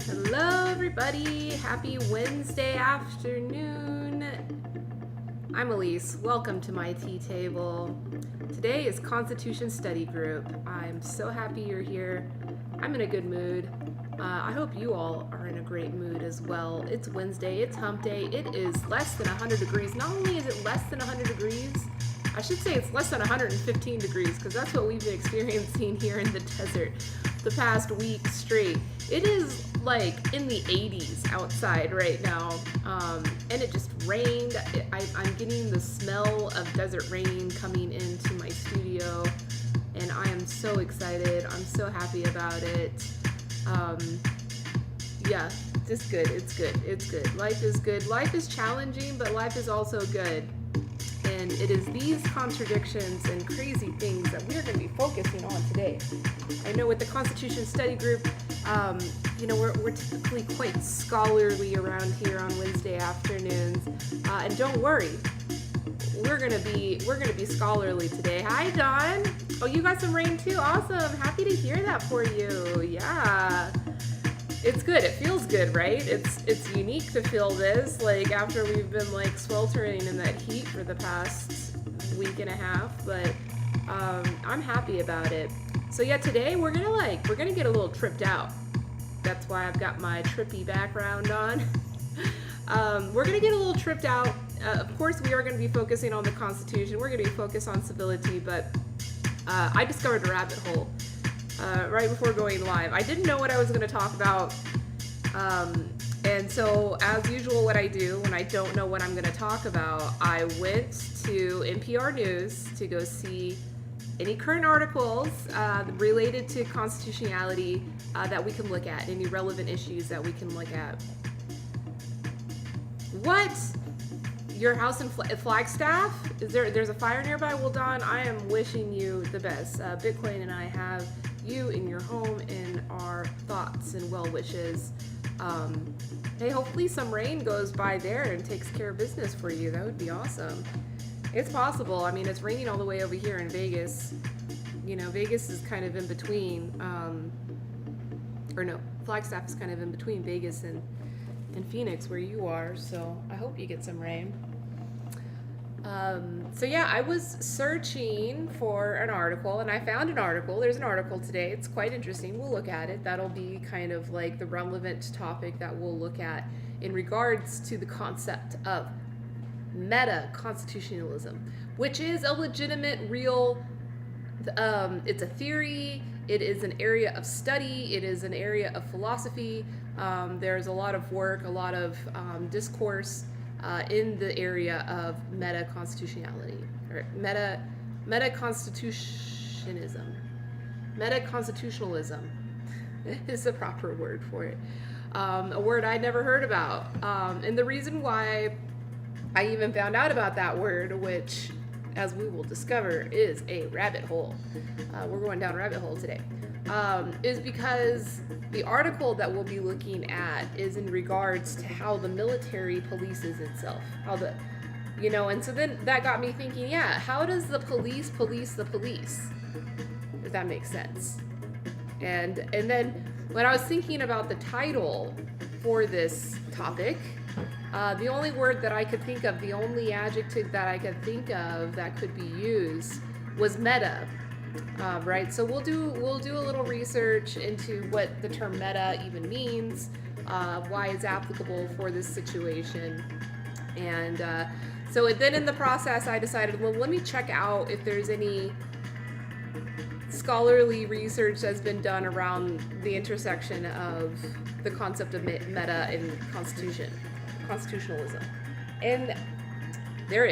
Hello everybody, happy Wednesday afternoon. I'm Elise, welcome to my tea table. Today is Constitution Study Group. I'm so happy you're here. I'm in a good mood. I hope you all are in a great mood as well. It's Wednesday, it's hump day, it is less than 100 degrees. Not only is it less than 100 degrees, I should say it's less than 115 degrees because that's what we've been experiencing here in the desert the past week straight. It is like in the 80s outside right now, and it just rained. I'm getting the smell of desert rain coming into my studio, and I am so excited. I'm so happy about it. Yeah, just good. It's good. It's good. Life is good. Life is challenging, but life is also good. And it is these contradictions and crazy things that we're going to be focusing on today. I know with the Constitution Study Group, we're typically quite scholarly around here on Wednesday afternoons. And don't worry, we're gonna be scholarly today. Hi, Dawn. Oh, you got some rain too. Awesome. Happy to hear that for you. Yeah. It's good. It feels good, right? It's unique to feel this, like after we've been like sweltering in that heat for the past week and a half, but I'm happy about it. So yeah, today we're gonna get a little tripped out. That's why I've got my trippy background on. We're gonna get a little tripped out. Of course, we are gonna be focusing on the Constitution. We're gonna be focused on civility, but I discovered a rabbit hole right before going live. I didn't know what I was going to talk about, and so as usual, what I do when I don't know what I'm going to talk about, I went to NPR News to go see any current articles related to constitutionality that we can look at, any relevant issues that we can look at. What? Your house in Flagstaff? There's a fire nearby? Well, Don, I am wishing you the best. Bitcoin and I have you in your home in our thoughts and well wishes. Hey, hopefully some rain goes by there and takes care of business for you. That would be awesome. It's possible. I mean, it's raining all the way over here in Vegas. You know, Vegas is kind of in between, Flagstaff is kind of in between Vegas and Phoenix where you are, so I hope you get some rain. So yeah, I was searching for an article and I found an article. There's an article today. It's quite interesting. We'll look at it. That'll be kind of like the relevant topic that we'll look at in regards to the concept of metaconstitutionalism, which is a legitimate, real, it's a theory. It is an area of study. It is an area of philosophy. There's a lot of work, a lot of discourse in the area of metaconstitutionality or metaconstitutionism. Metaconstitutionalism is the proper word for it. A word I'd never heard about. And the reason why I even found out about that word, which, as we will discover, is a rabbit hole. We're going down a rabbit hole today. Is because the article that we'll be looking at is in regards to how the military polices itself. And so then that got me thinking, yeah, how does the police police the police? If that makes sense. And then when I was thinking about the title for this topic, the only word that I could think of, the only adjective that I could think of that could be used was meta. Right, so we'll do a little research into what the term meta even means, why it's applicable for this situation, and so then in the process I decided, well, let me check out if there's any scholarly research that's been done around the intersection of the concept of meta and constitutionalism, and there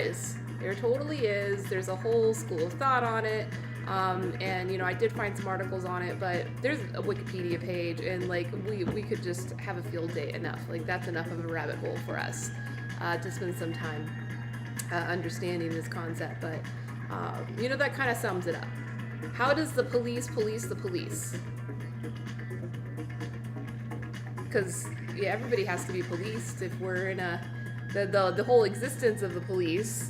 totally is. There's a whole school of thought on it. And I did find some articles on it, but there's a Wikipedia page, and like we could just have a field day enough. Like that's enough of a rabbit hole for us to spend some time understanding this concept. But that kind of sums it up. How does the police police the police? Because everybody has to be policed. If we're in the whole existence of the police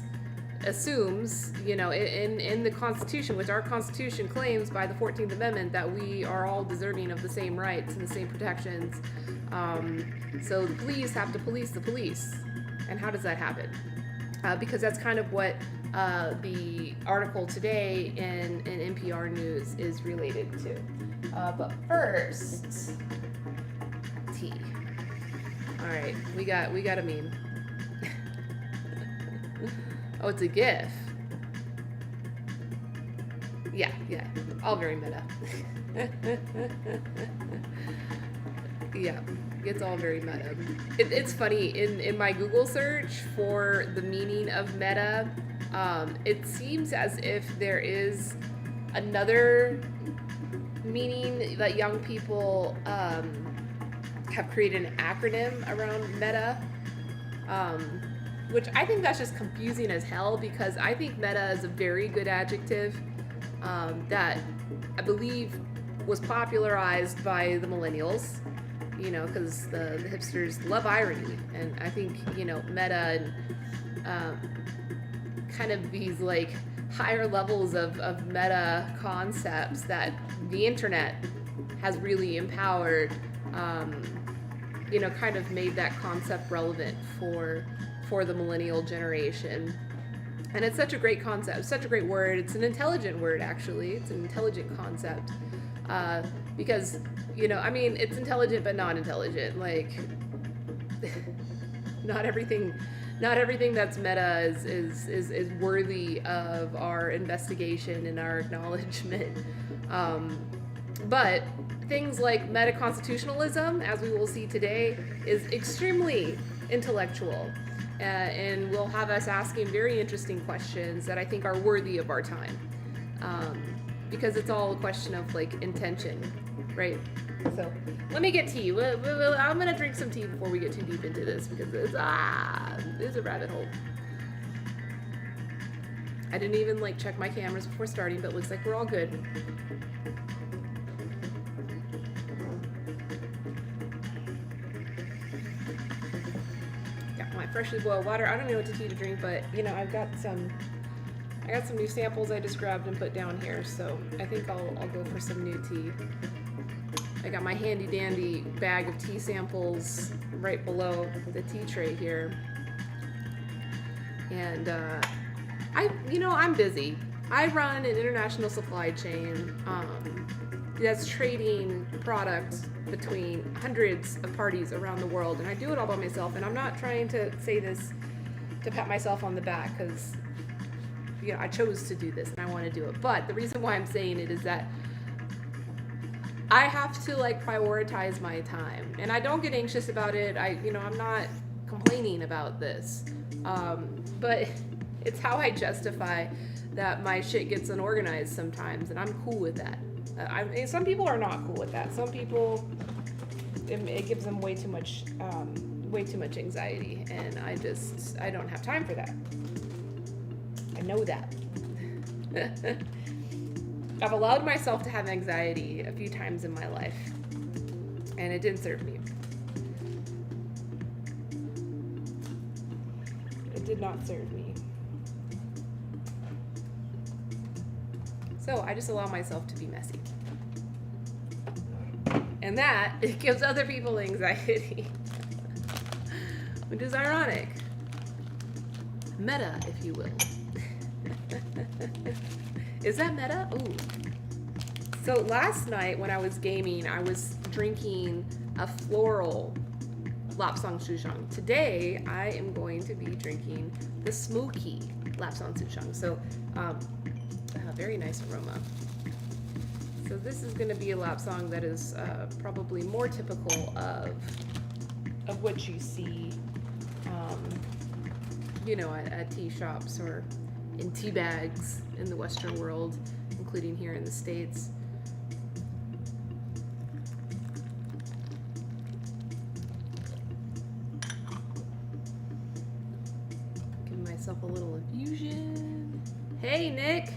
assumes, in the Constitution, which our Constitution claims by the 14th Amendment, that we are all deserving of the same rights and the same protections. So the police have to police the police. And how does that happen? Because that's kind of what the article today in NPR News is related to. But first, tea. All right, we got a meme. Oh, it's a GIF. Yeah, all very meta. Yeah, it's all very meta. It's funny, in my Google search for the meaning of meta, it seems as if there is another meaning that young people have created an acronym around meta. Which I think that's just confusing as hell, because I think meta is a very good adjective that I believe was popularized by the millennials, because the hipsters love irony. And I think, meta and kind of these like higher levels of meta concepts that the internet has really empowered, kind of made that concept relevant for the millennial generation. And it's such a great concept, such a great word. It's an intelligent word, actually. It's an intelligent concept. Because, it's intelligent but not intelligent. Like, not everything that's meta is worthy of our investigation and our acknowledgement. But things like metaconstitutionalism, as we will see today, is extremely intellectual. And will have us asking very interesting questions that I think are worthy of our time, because it's all a question of like intention, right? So let me get tea. I'm gonna drink some tea before we get too deep into this, because it's a rabbit hole. I didn't even like check my cameras before starting, but it looks like we're all good. Freshly boiled water. I don't know what tea to drink, but I got some new samples I just grabbed and put down here, so I think I'll go for some new tea. I got my handy dandy bag of tea samples right below the tea tray here, and I'm busy. I run an international supply chain that's trading products between hundreds of parties around the world, and I do it all by myself. And I'm not trying to say this to pat myself on the back, because I chose to do this and I want to do it. But the reason why I'm saying it is that I have to prioritize my time, and I don't get anxious about it. I'm not complaining about this, but it's how I justify that my shit gets unorganized sometimes, and I'm cool with that. Some people are not cool with that. Some people, it gives them way too much anxiety, and I don't have time for that. I know that. I've allowed myself to have anxiety a few times in my life, and it didn't serve me. It did not serve me. So I just allow myself to be messy. And that, it gives other people anxiety, which is ironic. Meta, if you will. Is that meta? Ooh. So last night when I was gaming, I was drinking a floral Lapsang Souchong. Today, I am going to be drinking the smoky Lapsang Souchong. So, very nice aroma. So this is going to be a Lapsang that is probably more typical of what you see, at tea shops or in tea bags in the Western world, including here in the States. Give myself a little infusion. Hey, Nick.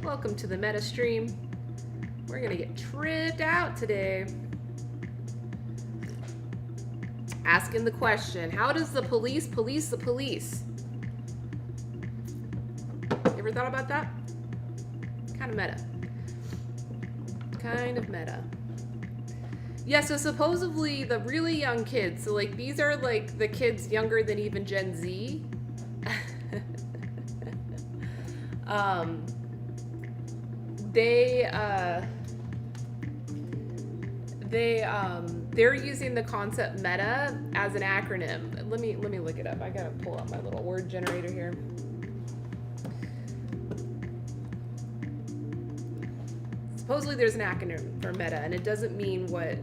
Welcome to the Meta stream. We're gonna get tripped out today. Asking the question, how does the police police the police? Ever thought about that? Kind of meta. Kind of meta. Yeah, so supposedly the really young kids, so these are the kids younger than even Gen Z. They're using the concept meta as an acronym. Let me look it up. I gotta pull up my little word generator here. Supposedly there's an acronym for meta, and it doesn't mean what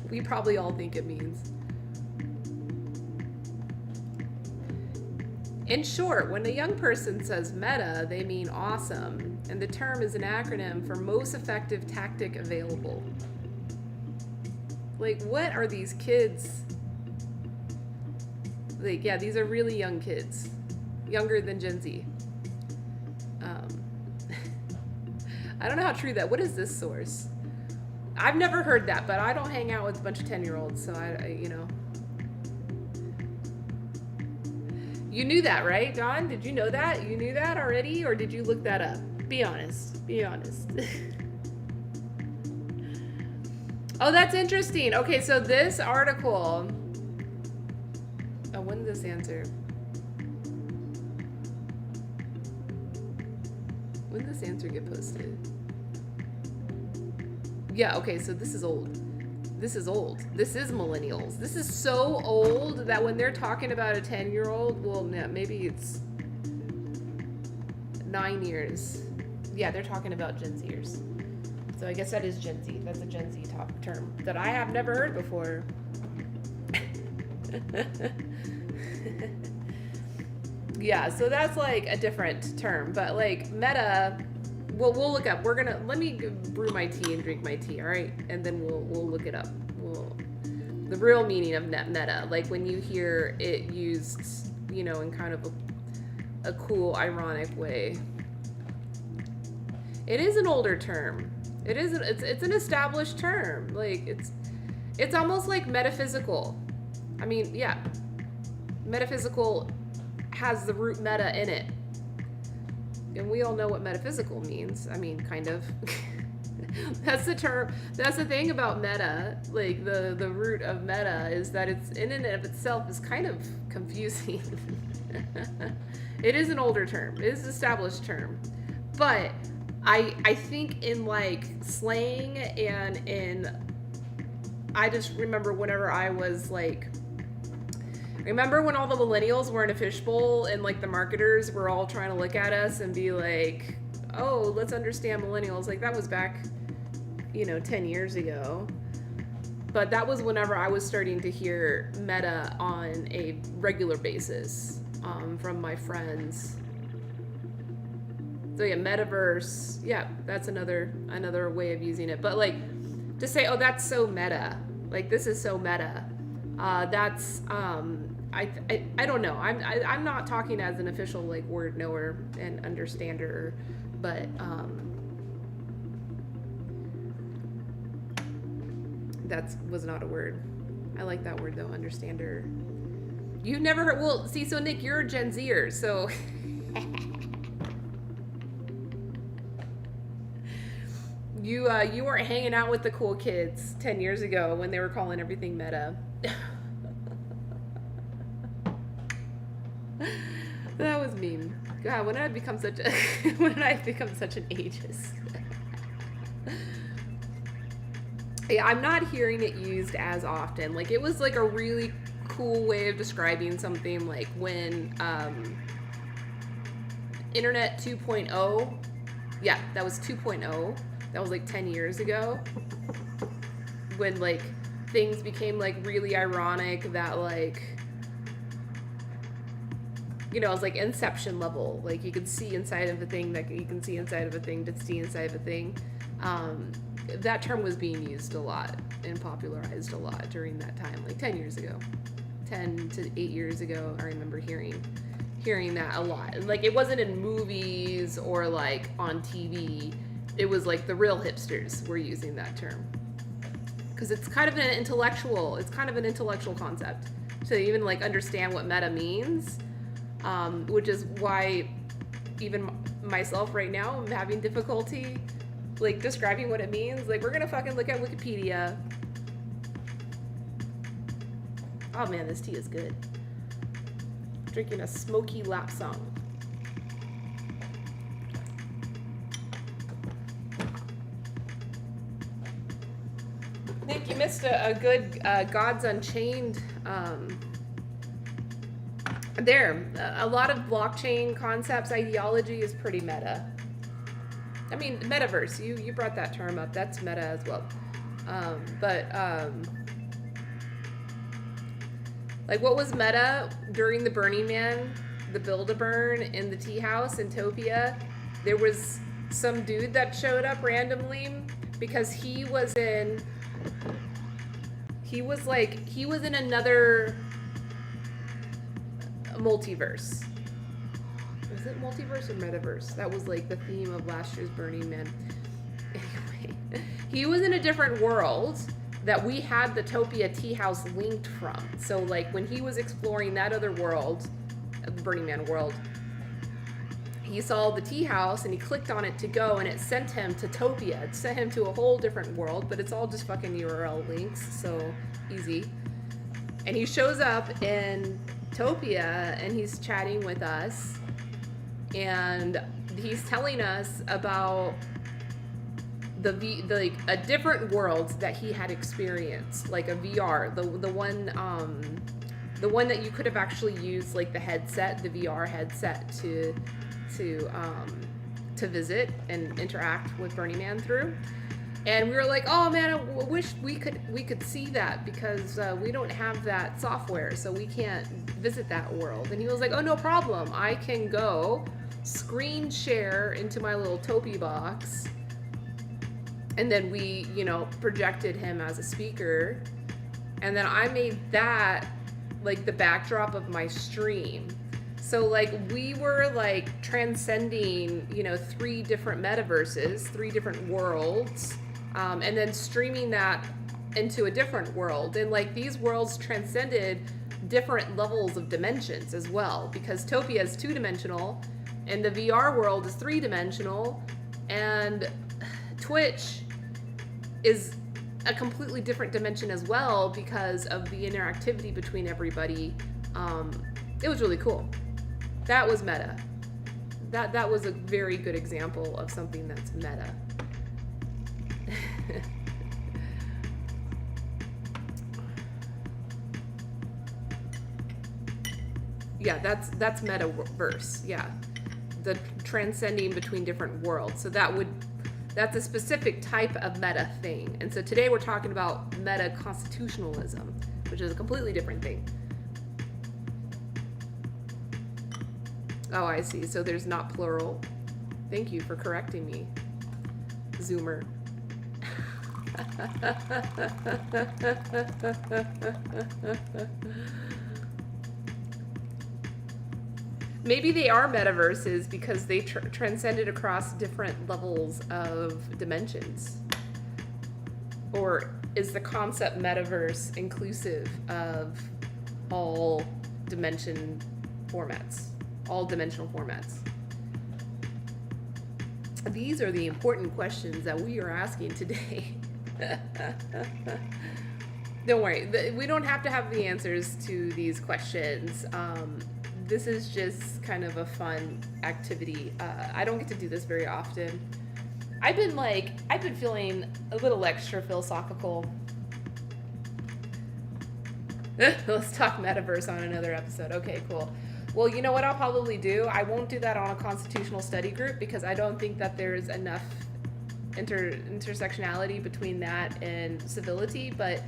we probably all think it means. In short, when a young person says meta, they mean awesome, and the term is an acronym for most effective tactic available. What are these kids? These are really young kids, younger than Gen Z. I don't know how true that. What is this source? I've never heard that, but I don't hang out with a bunch of 10-year-olds, so You knew that, right, Don? Did you know that? You knew that already, or did you look that up? Be honest. Be honest. Oh, that's interesting. Okay, so this article... Oh, when did this answer? When did this answer get posted? Yeah, okay, so this is old. This is old. This is millennials. This is so old that when they're talking about a 10-year-old, well, maybe it's 9 years. Yeah, they're talking about Gen Zers. So I guess that is Gen Z. That's a Gen Z term that I have never heard before. Yeah, so that's a different term. But meta, we'll look up. Let me brew my tea and drink my tea, all right? And then we'll look it up. The real meaning of meta, when you hear it used, in kind of a cool, ironic way. It is an older term. It isn't. It's an established term. It's almost like metaphysical. I mean, yeah, metaphysical has the root meta in it, and we all know what metaphysical means. I mean, kind of. That's the term. That's the thing about meta. Like the root of meta is that it's in and of itself is kind of confusing. It is an older term. It is an established term, but I think in like slang and in, I just remember whenever I was like, remember when all the millennials were in a fishbowl and like the marketers were all trying to look at us and be like, oh, let's understand millennials. Like that was back, 10 years ago. But that was whenever I was starting to hear meta on a regular basis from my friends. So yeah, metaverse, yeah, that's another way of using it. But like to say, oh, that's so meta. Like this is so meta. That's I don't know. I'm not talking as an official like word knower and understander, but that was not a word. I like that word though, understander. You've never heard? Well, see, so Nick, you're a Gen Zer, so you weren't hanging out with the cool kids 10 years ago when they were calling everything meta. That was mean. God, when did I become such an ageist? Yeah, I'm not hearing it used as often. Like it was like a really cool way of describing something, like when Internet 2.0. Yeah, that was 2.0. That was like 10 years ago. When like things became like really ironic that like, it was like Inception level. Like you could see inside of a thing that you can see inside of a thing to see inside of a thing. That term was being used a lot and popularized a lot during that time, like 10 years ago. 10 to 8 years ago, I remember hearing that a lot. And like it wasn't in movies or like on TV. It was like the real hipsters were using that term. Because it's kind of an intellectual concept to even like understand what meta means. Which is why even myself right now, I'm having difficulty like describing what it means. Like we're gonna fucking look at Wikipedia. Oh man, this tea is good. Drinking a smoky lap song. Nick, you missed a good Gods Unchained. A lot of blockchain concepts, ideology is pretty meta. I mean, metaverse, you brought that term up. That's meta as well. Like what was meta during the Burning Man, the Build-A-Burn in the tea house in Topia? There was some dude that showed up randomly because he was in another multiverse. Was it multiverse or metaverse? That was like the theme of last year's Burning Man. Anyway, he was in a different world that we had the Topia tea house linked from. So like when he was exploring that other world, the Burning Man world, he saw the tea house and he clicked on it to go and it sent him to Topia. It sent him to a whole different world, but it's all just fucking URL links, so easy. And he shows up in Topia and he's chatting with us and he's telling us about a different world that he had experienced, like a VR, the one that you could have actually used like the headset, the VR headset to visit and interact with Burning Man through. And we were like, oh man, I wish we could see that because we don't have that software, so we can't visit that world. And he was like, oh, no problem. I can go screen share into my little Topi box. And then we, projected him as a speaker. And then I made that like the backdrop of my stream. So like we were like transcending, 3 different metaverses, 3 different worlds. And then streaming that into a different world. And like these worlds transcended different levels of dimensions as well, because Topia is 2-dimensional and the VR world is 3-dimensional, and Twitch is a completely different dimension as well because of the interactivity between everybody. It was really cool. That was meta. That was a very good example of something that's meta. Yeah, that's metaverse. Yeah, the transcending between different worlds. So that's a specific type of meta thing. And so today we're talking about metaconstitutionalism, which is a completely different thing. Oh, I see. So there's not plural. Thank you for correcting me, Zoomer. Maybe they are metaverses because they transcended across different levels of dimensions. Or is the concept metaverse inclusive of all dimensional formats? These are the important questions that we are asking today. Don't worry, we don't have to have the answers to these questions. This is just kind of a fun activity. I don't get to do this very often. I've been feeling a little extra philosophical. Let's talk metaverse on another episode. Okay, cool. Well, you know what I'll probably do? I won't do that on a constitutional study group because I don't think that there's enough intersectionality between that and civility, but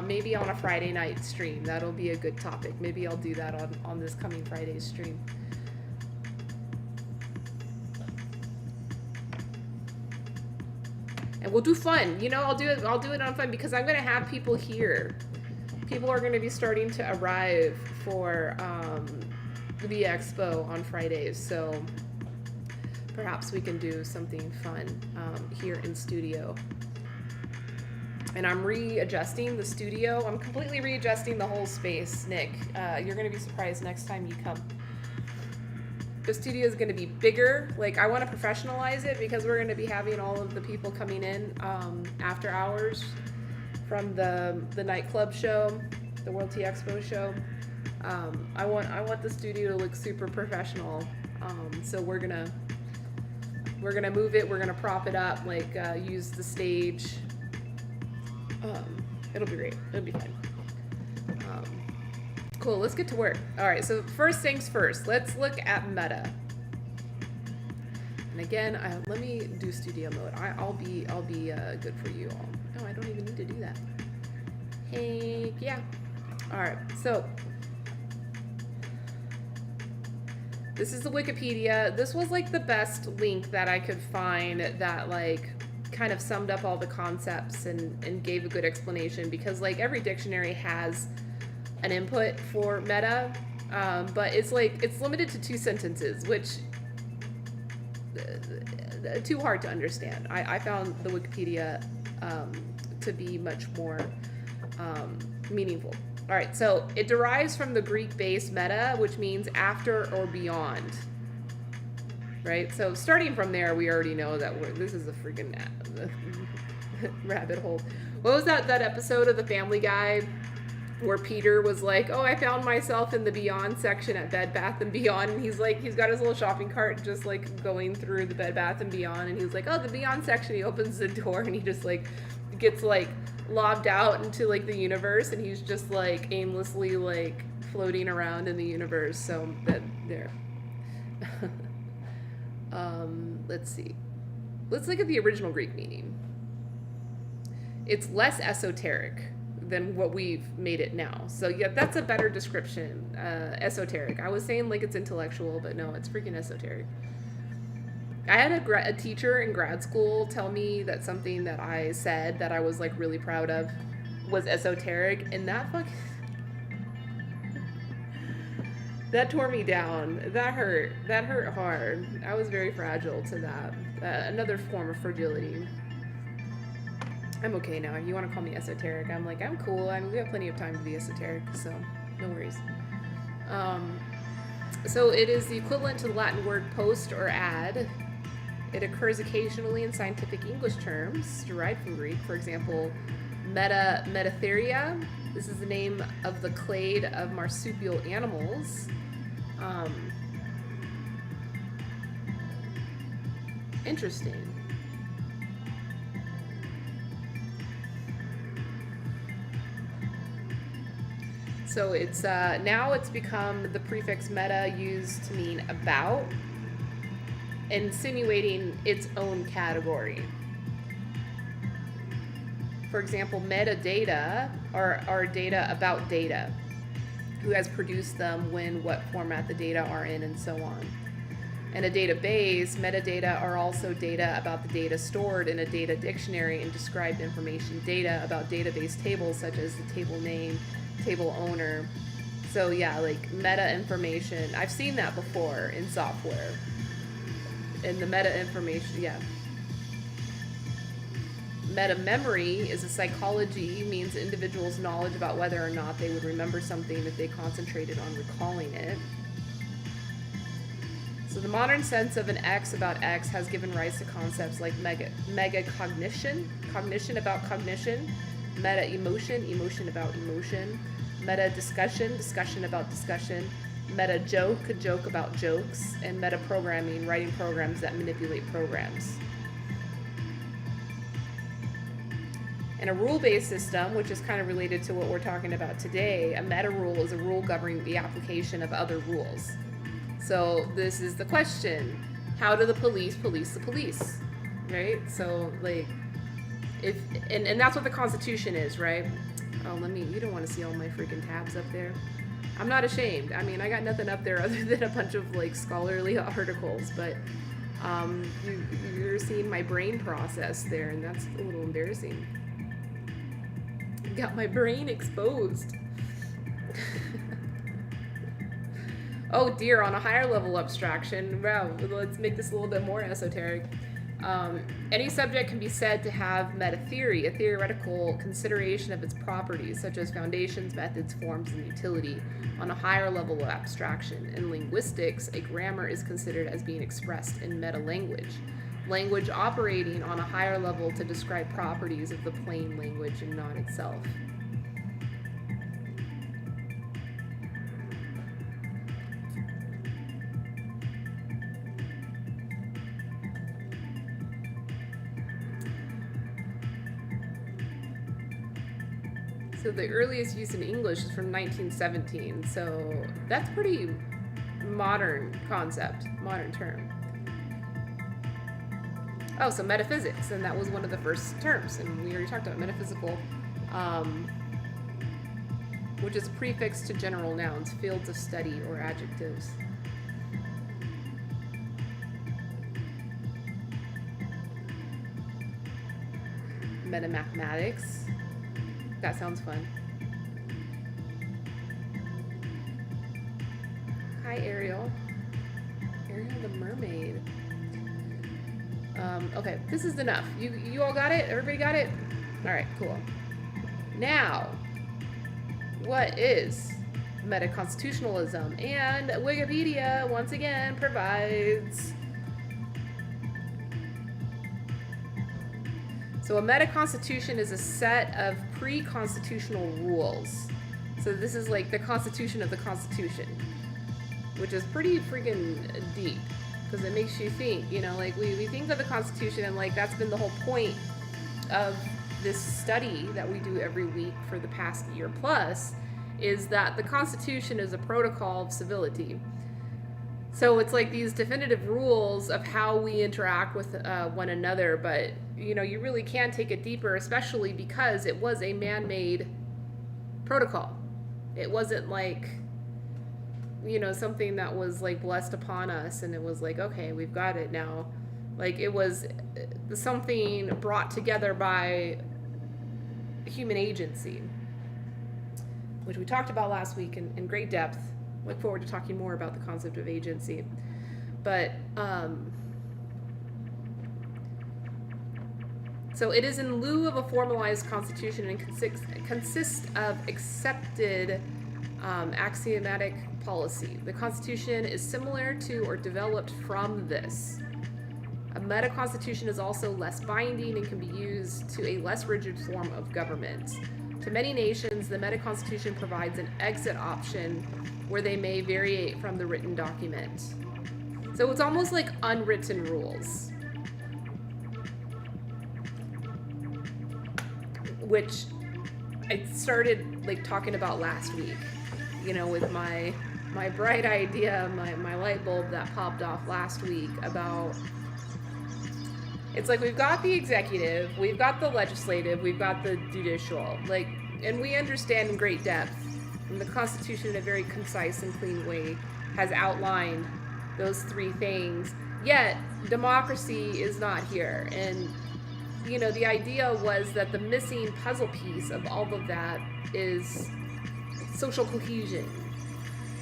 maybe on a Friday night stream. That'll be a good topic. Maybe I'll do that on this coming Friday's stream. And we'll do fun. You know, I'll do it on fun because I'm going to have people here. People are going to be starting to arrive for the expo on Fridays, so perhaps we can do something fun here in studio. And I'm readjusting the studio. I'm completely readjusting the whole space, Nick. You're going to be surprised next time you come. The studio is going to be bigger. Like, I want to professionalize it because we're going to be having all of the people coming in after hours from the nightclub show, the World Tea Expo show. I want the studio to look super professional. So we're gonna move it. We're gonna prop it up, like use the stage. It'll be great. It'll be fun. Cool. Let's get to work. All right. So first things first. Let's look at meta. And again, let me do studio mode. I'll be good for you all. Oh, I don't even need to do that. Heck yeah. All right. So this is the Wikipedia. This was like the best link that I could find that like kind of summed up all the concepts and gave a good explanation, because like every dictionary has an input for meta, but it's limited to 2 sentences, which too hard to understand. I found the Wikipedia to be much more meaningful. All right, so it derives from the Greek base meta, which means after or beyond, right? So starting from there, we already know that this is a freaking rabbit hole. What was that episode of the Family Guy where Peter was like, oh, I found myself in the Beyond section at Bed Bath & Beyond, and he's got his little shopping cart just like going through the Bed Bath & Beyond, and he's like, oh, the Beyond section. He opens the door and he just like gets like lobbed out into like the universe, and he's just like aimlessly like floating around in the universe. So that there. Let's see. Let's look at the original Greek meaning. It's less esoteric than what we've made it now. So yeah, that's a better description. Esoteric. I was saying like it's intellectual, but no, it's freaking esoteric. I had a teacher in grad school tell me that something that I said that I was like really proud of was esoteric, and that tore me down. That hurt hard. I was very fragile to that. Another form of fragility. I'm okay now. You want to call me esoteric? I'm like, I'm cool. We have plenty of time to be esoteric, so no worries. So it is the equivalent to the Latin word post or ad. It occurs occasionally in scientific English terms derived from Greek. For example, metatheria. This is the name of the clade of marsupial animals. Interesting. So it's now it's become the prefix meta used to mean about, insinuating its own category. For example, metadata are data about data, who has produced them, when, what format the data are in, and so on. In a database, metadata are also data about the data stored in a data dictionary and described information data about database tables such as the table name, table owner. So yeah, like meta information. I've seen that before in software. And the meta information, yeah. Meta memory is a psychology, means individuals' knowledge about whether or not they would remember something if they concentrated on recalling it. So the modern sense of an X about X has given rise to concepts like mega cognition, cognition about cognition, meta emotion, emotion about emotion, meta discussion, discussion about discussion, meta joke, a joke about jokes, and meta programming, writing programs that manipulate programs. In a rule-based system, which is kind of related to what we're talking about today, a meta rule is a rule governing the application of other rules. So this is the question: how do the police police the police? Right? So like, if and that's what the Constitution is, right? Oh, you don't want to see all my freaking tabs up there. I'm not ashamed. I mean, I got nothing up there other than a bunch of like scholarly articles, but you're seeing my brain process there, and that's a little embarrassing. Got my brain exposed. Oh dear, on a higher level abstraction, wow, let's make this a little bit more esoteric. Any subject can be said to have meta-theory, a theoretical consideration of its properties, such as foundations, methods, forms, and utility, on a higher level of abstraction. In linguistics, a grammar is considered as being expressed in meta-language, language operating on a higher level to describe properties of the plain language and not itself. So the earliest use in English is from 1917, so that's pretty modern concept, modern term. Oh, so metaphysics, and that was one of the first terms, and we already talked about metaphysical, which is a prefix to general nouns, fields of study, or adjectives. Metamathematics. That sounds fun. Hi, Ariel. Ariel the mermaid. Okay, this is enough. You all got it? Everybody got it? All right, cool. Now, what is metaconstitutionalism? And Wikipedia, once again, provides... So a meta-constitution is a set of pre-constitutional rules. So this is like the constitution of the Constitution, which is pretty freaking deep, because it makes you think, you know, like we think of the Constitution, and like that's been the whole point of this study that we do every week for the past year plus, is that the Constitution is a protocol of civility. So it's like these definitive rules of how we interact with one another, but you know, you really can take it deeper, especially because it was a man-made protocol. It wasn't like, you know, something that was like blessed upon us and it was like, okay, we've got it now. Like it was something brought together by human agency, which we talked about last week in great depth. Look forward to talking more about the concept of agency. But so it is in lieu of a formalized constitution and consists of accepted axiomatic policy. The Constitution is similar to or developed from this. A Metaconstitution is also less binding and can be used to a less rigid form of government. To many nations, the Metaconstitution provides an exit option where they may variate from the written document. So it's almost like unwritten rules, which I started like talking about last week, you know, with my bright idea, my light bulb that popped off last week about, it's like we've got the executive, we've got the legislative, we've got the judicial, like, and we understand in great depth, and the Constitution in a very concise and clean way has outlined those three things, yet democracy is not here. And you know, the idea was that the missing puzzle piece of all of that is social cohesion,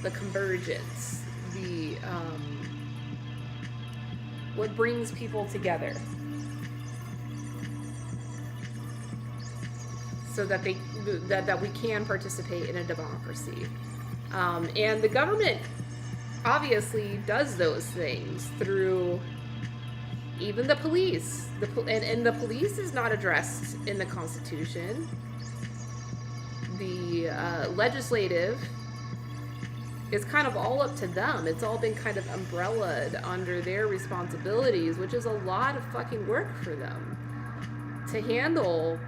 the convergence, the what brings people together, so that that we can participate in a democracy. And the government obviously does those things through even the police. And the police is not addressed in the Constitution. The legislative is kind of all up to them. It's all been kind of umbrellaed under their responsibilities, which is a lot of fucking work for them to handle.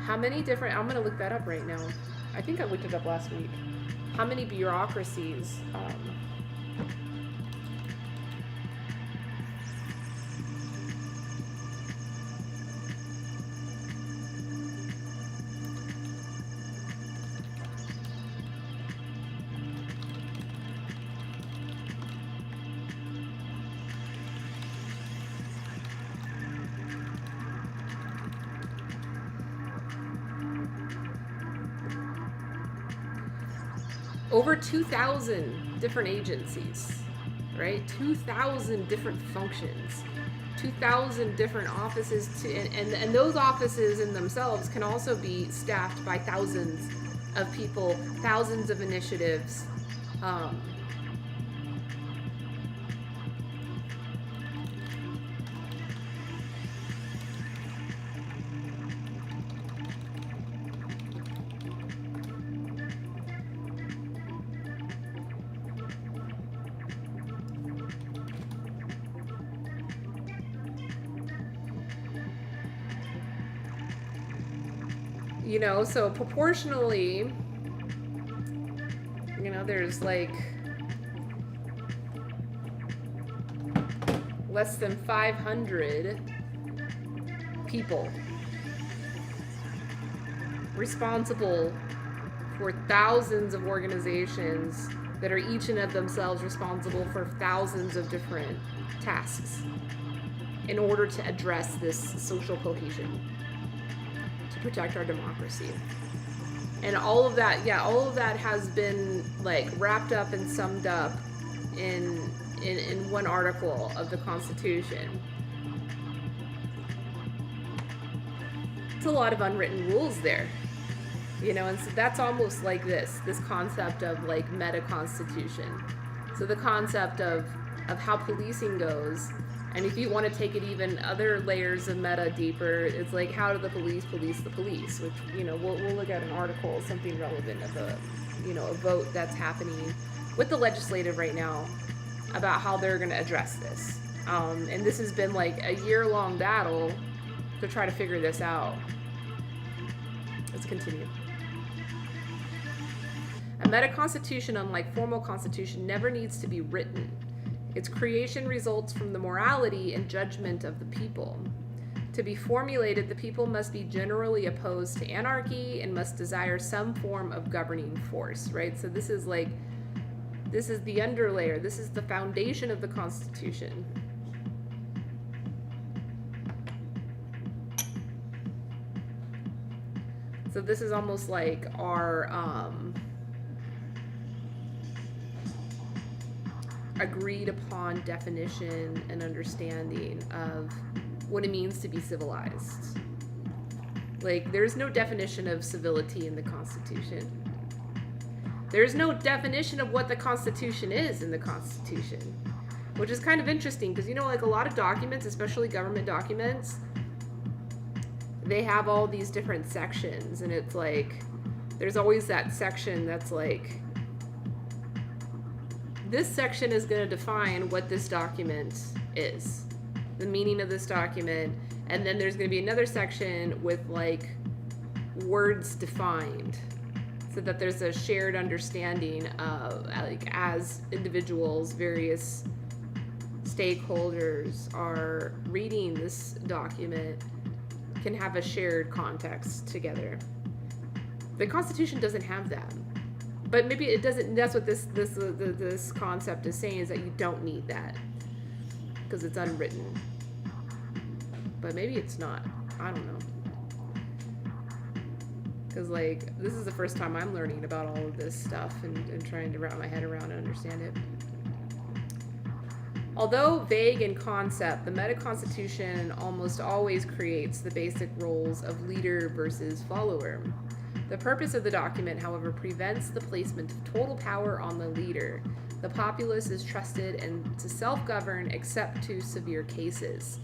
How many different, I'm gonna look that up right now. I think I looked it up last week. How many bureaucracies over 2,000 different agencies, right? 2,000 different functions, 2,000 different offices, and those offices in themselves can also be staffed by thousands of people, thousands of initiatives. You know, so proportionally, you know, there's like less than 500 people responsible for thousands of organizations that are each and of themselves responsible for thousands of different tasks in order to address this social cohesion, protect our democracy. And all of that, yeah, all of that has been like wrapped up and summed up in one article of the Constitution. It's a lot of unwritten rules there, you know, and so that's almost like this concept of like meta-constitution. So the concept of how policing goes. And if you want to take it even other layers of meta deeper, it's like, how do the police police the police? Which, you know, we'll look at an article, something relevant of a, you know, a vote that's happening with the legislative right now about how they're going to address this. And this has been like a year-long battle to try to figure this out. Let's continue. A meta-constitution, unlike formal constitution, never needs to be written. Its creation results from the morality and judgment of the people. To be formulated, the people must be generally opposed to anarchy and must desire some form of governing force, right? So this is like, this is the underlayer. This is the foundation of the Constitution. So this is almost like our agreed upon definition and understanding of what it means to be civilized. Like, there's no definition of civility in the Constitution. There's no definition of what the Constitution is in the Constitution. which is kind of interesting because, like a lot of documents, especially government documents, they have all these different sections, and it's like there's always that section that's like, this section is going to define what this document is, the meaning of this document, and then there's going to be another section with like words defined, so that there's a shared understanding of, like, as individuals, various stakeholders are reading this document, can have a shared context together. The Constitution doesn't have that, but maybe it doesn't. That's what this concept is saying, is that you don't need that because it's unwritten. But maybe it's not. I don't know. Because, like, this is the first time I'm learning about all of this stuff and trying to wrap my head around and understand it. Although vague in concept, the Metaconstitution almost always creates the basic roles of leader versus follower. The purpose of the document, however, prevents the placement of total power on the leader. The populace is trusted and to self-govern except to severe cases.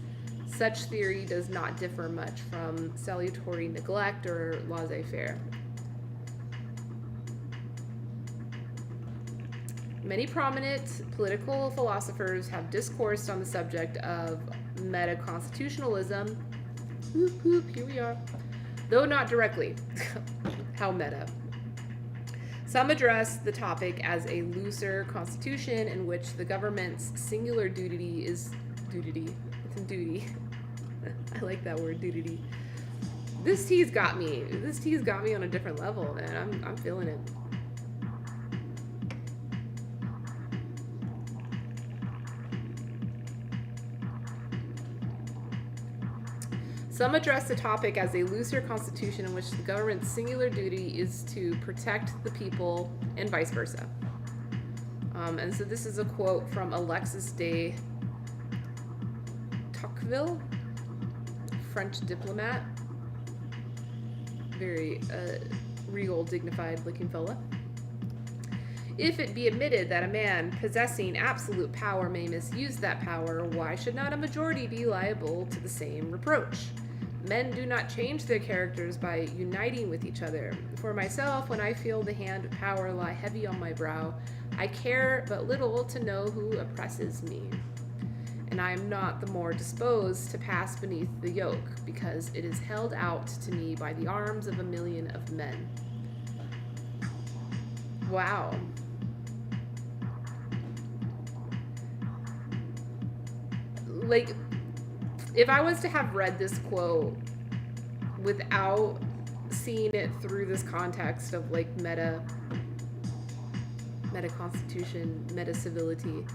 Such theory does not differ much from salutary neglect or laissez-faire. Many prominent political philosophers have discoursed on the subject of metaconstitutionalism. Whoop, whoop, here we are. Though not directly. How meta. Some address the topic as a looser constitution in which the government's singular duty is duty. It's a duty. I like that word, duty. This tea's got me. This tea's got me on a different level, man. I'm feeling it. Some address the topic as a looser constitution in which the government's singular duty is to protect the people and vice versa. And so this is a quote from Alexis de Tocqueville, French diplomat. Very regal, dignified looking fella. If it be admitted that a man possessing absolute power may misuse that power, why should not a majority be liable to the same reproach? Men do not change their characters by uniting with each other. For myself, when I feel the hand of power lie heavy on my brow, I care but little to know who oppresses me. And I am not the more disposed to pass beneath the yoke, because it is held out to me by the arms of 1,000,000 of men. Wow. Like, if I was to have read this quote without seeing it through this context of like meta-constitution, meta-civility,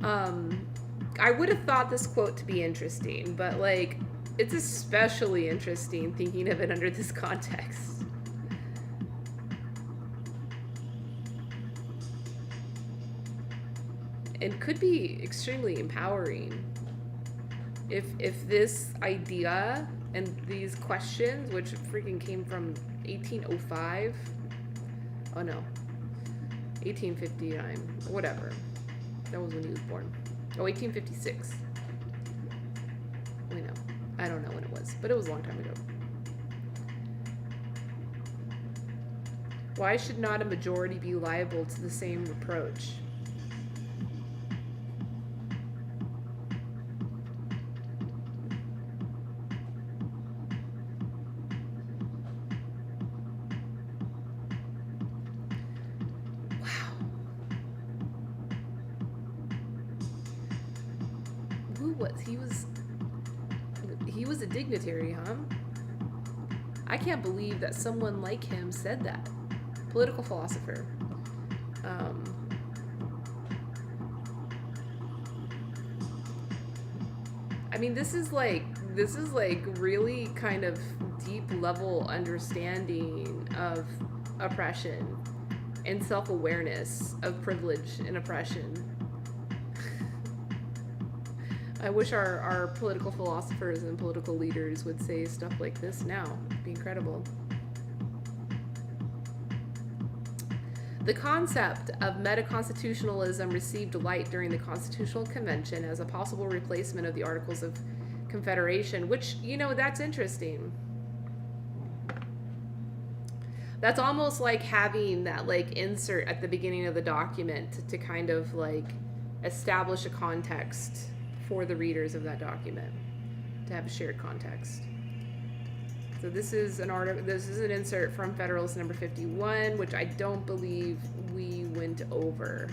I would have thought this quote to be interesting, but like, it's especially interesting thinking of it under this context. And could be extremely empowering. If this idea and these questions, which freaking came from 1805, oh no, 1859, whatever, that was when he was born. Oh, 1856. We know. I don't know when it was, but it was a long time ago. Why should not a majority be liable to the same reproach? He was a dignitary, huh? I can't believe that someone like him said that. Political philosopher. I mean, this is like really kind of deep level understanding of oppression and self-awareness of privilege and oppression. I wish our political philosophers and political leaders would say stuff like this now. It'd be incredible. The concept of metaconstitutionalism received light during the Constitutional Convention as a possible replacement of the Articles of Confederation, which, you know, that's interesting. That's almost like having that like insert at the beginning of the document to kind of like establish a context for the readers of that document, to have a shared context. So this is an article. This is an insert from Federalist number 51, which I don't believe we went over.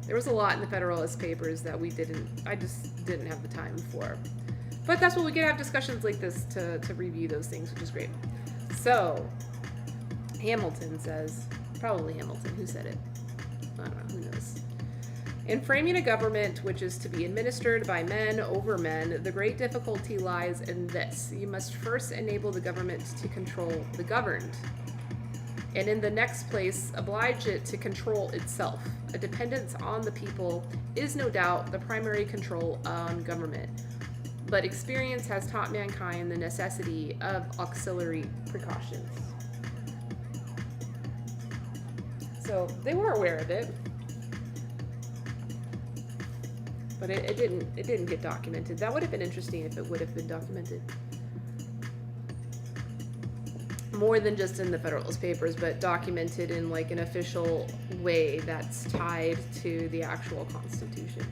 There was a lot in the Federalist Papers that I just didn't have the time for. But that's what we get to have discussions like this to review those things, which is great. So Hamilton says, probably Hamilton, who said it? I don't know, who knows? In framing a government which is to be administered by men over men, the great difficulty lies in this. You must first enable the government to control the governed, and in the next place, oblige it to control itself. A dependence on the people is no doubt the primary control on government, but experience has taught mankind the necessity of auxiliary precautions. So they were aware of it, but it didn't get documented. That would have been interesting if it would have been documented. More than just in the Federalist Papers, but documented in like an official way that's tied to the actual Constitution.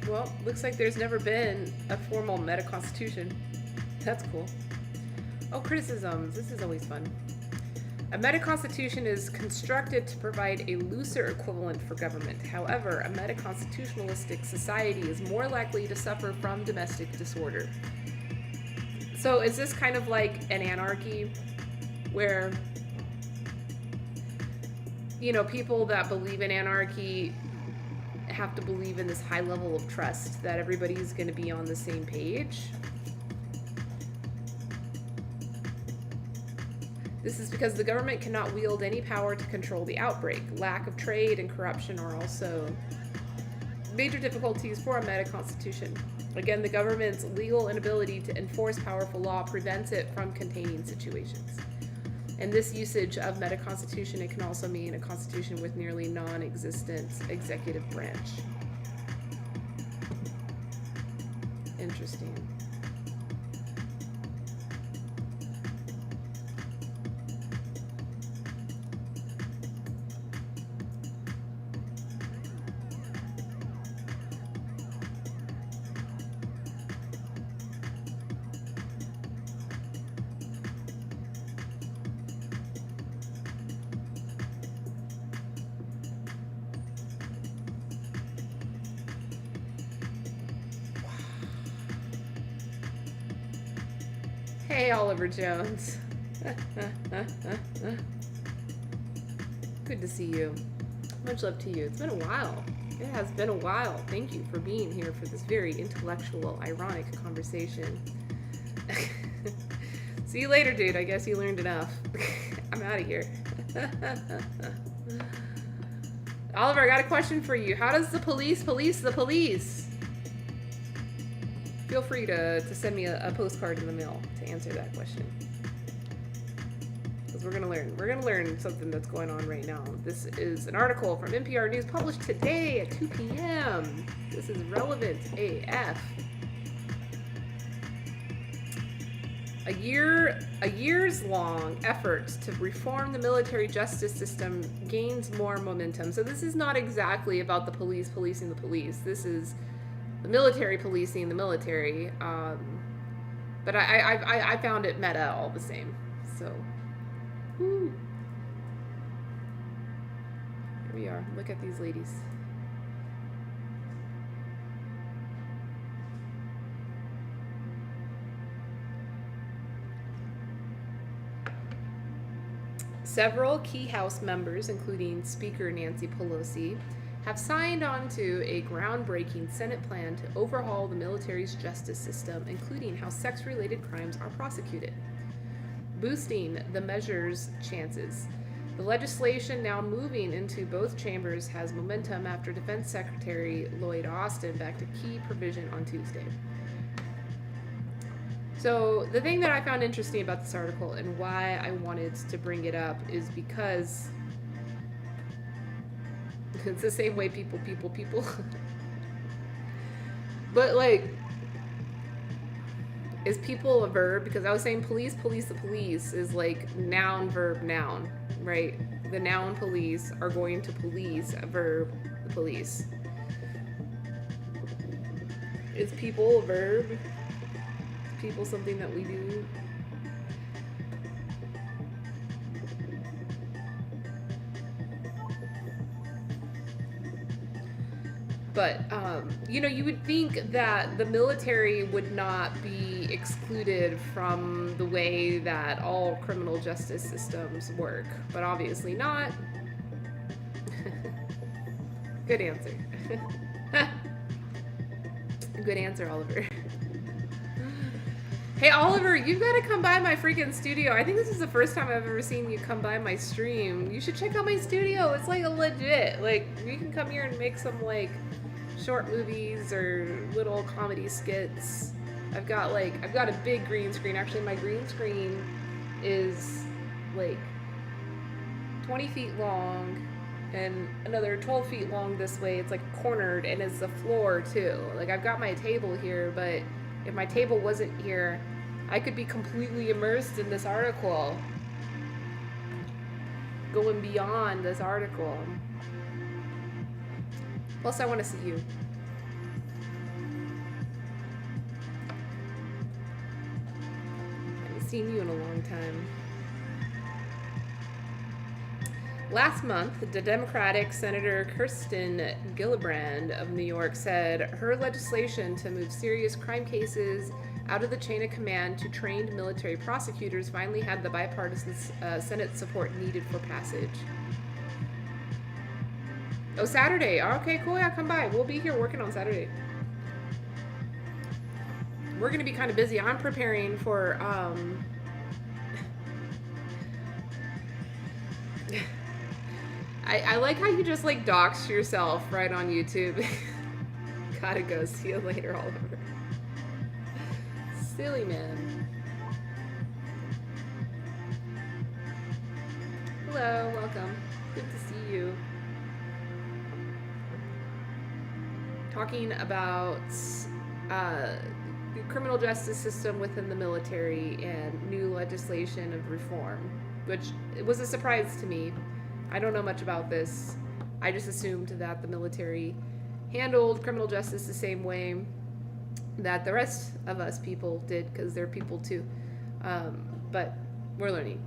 Well, looks like there's never been a formal meta-constitution. That's cool. Oh, criticisms. This is always fun. A meta-constitution is constructed to provide a looser equivalent for government. However, a meta-constitutionalistic society is more likely to suffer from domestic disorder. So is this kind of like an anarchy where, you know, people that believe in anarchy have to believe in this high level of trust that everybody's going to be on the same page? This is because the government cannot wield any power to control the outbreak. Lack of trade and corruption are also major difficulties for a meta-constitution. Again, the government's legal inability to enforce powerful law prevents it from containing situations. In this usage of meta-constitution, it can also mean a constitution with nearly non-existent executive branch. Interesting. Hey, Oliver Jones. Good to see you. Much love to you. It's been a while. It has been a while. Thank you for being here for this very intellectual, ironic conversation. See you later, dude. I guess you learned enough. I'm out of here. Oliver, I got a question for you. How does the police police the police? Feel free to send me a postcard in the mail to answer that question. Because we're going to learn something that's going on right now. This is an article from NPR News published today at 2 p.m. This is relevant AF. A year's long effort to reform the military justice system gains more momentum. So this is not exactly about the police policing the police. This is the military policing the military, but I found it meta all the same. So, woo. Here we are. Look at these ladies. Several key House members, including Speaker Nancy Pelosi, have signed on to a groundbreaking Senate plan to overhaul the military's justice system, including how sex-related crimes are prosecuted, boosting the measure's chances. The legislation, now moving into both chambers, has momentum after Defense Secretary Lloyd Austin backed a key provision on Tuesday. So the thing that I found interesting about this article and why I wanted to bring it up is because it's the same way people. But like, is people a verb? Because I was saying police, the police is like noun, verb, noun, right? The noun police are going to police, a verb, the police. Is people a verb? Is people something that we do? But, you would think that the military would not be excluded from the way that all criminal justice systems work. But obviously not. Good answer. Good answer, Oliver. Hey, Oliver, you've got to come by my freaking studio. I think this is the first time I've ever seen you come by my stream. You should check out my studio. It's like a legit. Like, you can come here and make some, like, short movies or little comedy skits. I've got a big green screen. Actually, my green screen is like 20 feet long and another 12 feet long this way. It's like cornered and it's the floor too. Like, I've got my table here, but if my table wasn't here, I could be completely immersed in this article, going beyond this article. Plus, I want to see you. I haven't seen you in a long time. Last month, the Democratic Senator Kirsten Gillibrand of New York said her legislation to move serious crime cases out of the chain of command to trained military prosecutors finally had the bipartisan Senate support needed for passage. Oh, Saturday. Okay, cool. Yeah, come by. We'll be here working on Saturday. We're going to be kind of busy. I'm preparing for, I like how you just, like, dox yourself right on YouTube. Gotta go. See you later, Oliver. Silly man. Hello. Welcome. Good to see you. Talking about the criminal justice system within the military and new legislation of reform, which was a surprise to me. I don't know much about this. I just assumed that the military handled criminal justice the same way that the rest of us people did, because they're people too. But we're learning.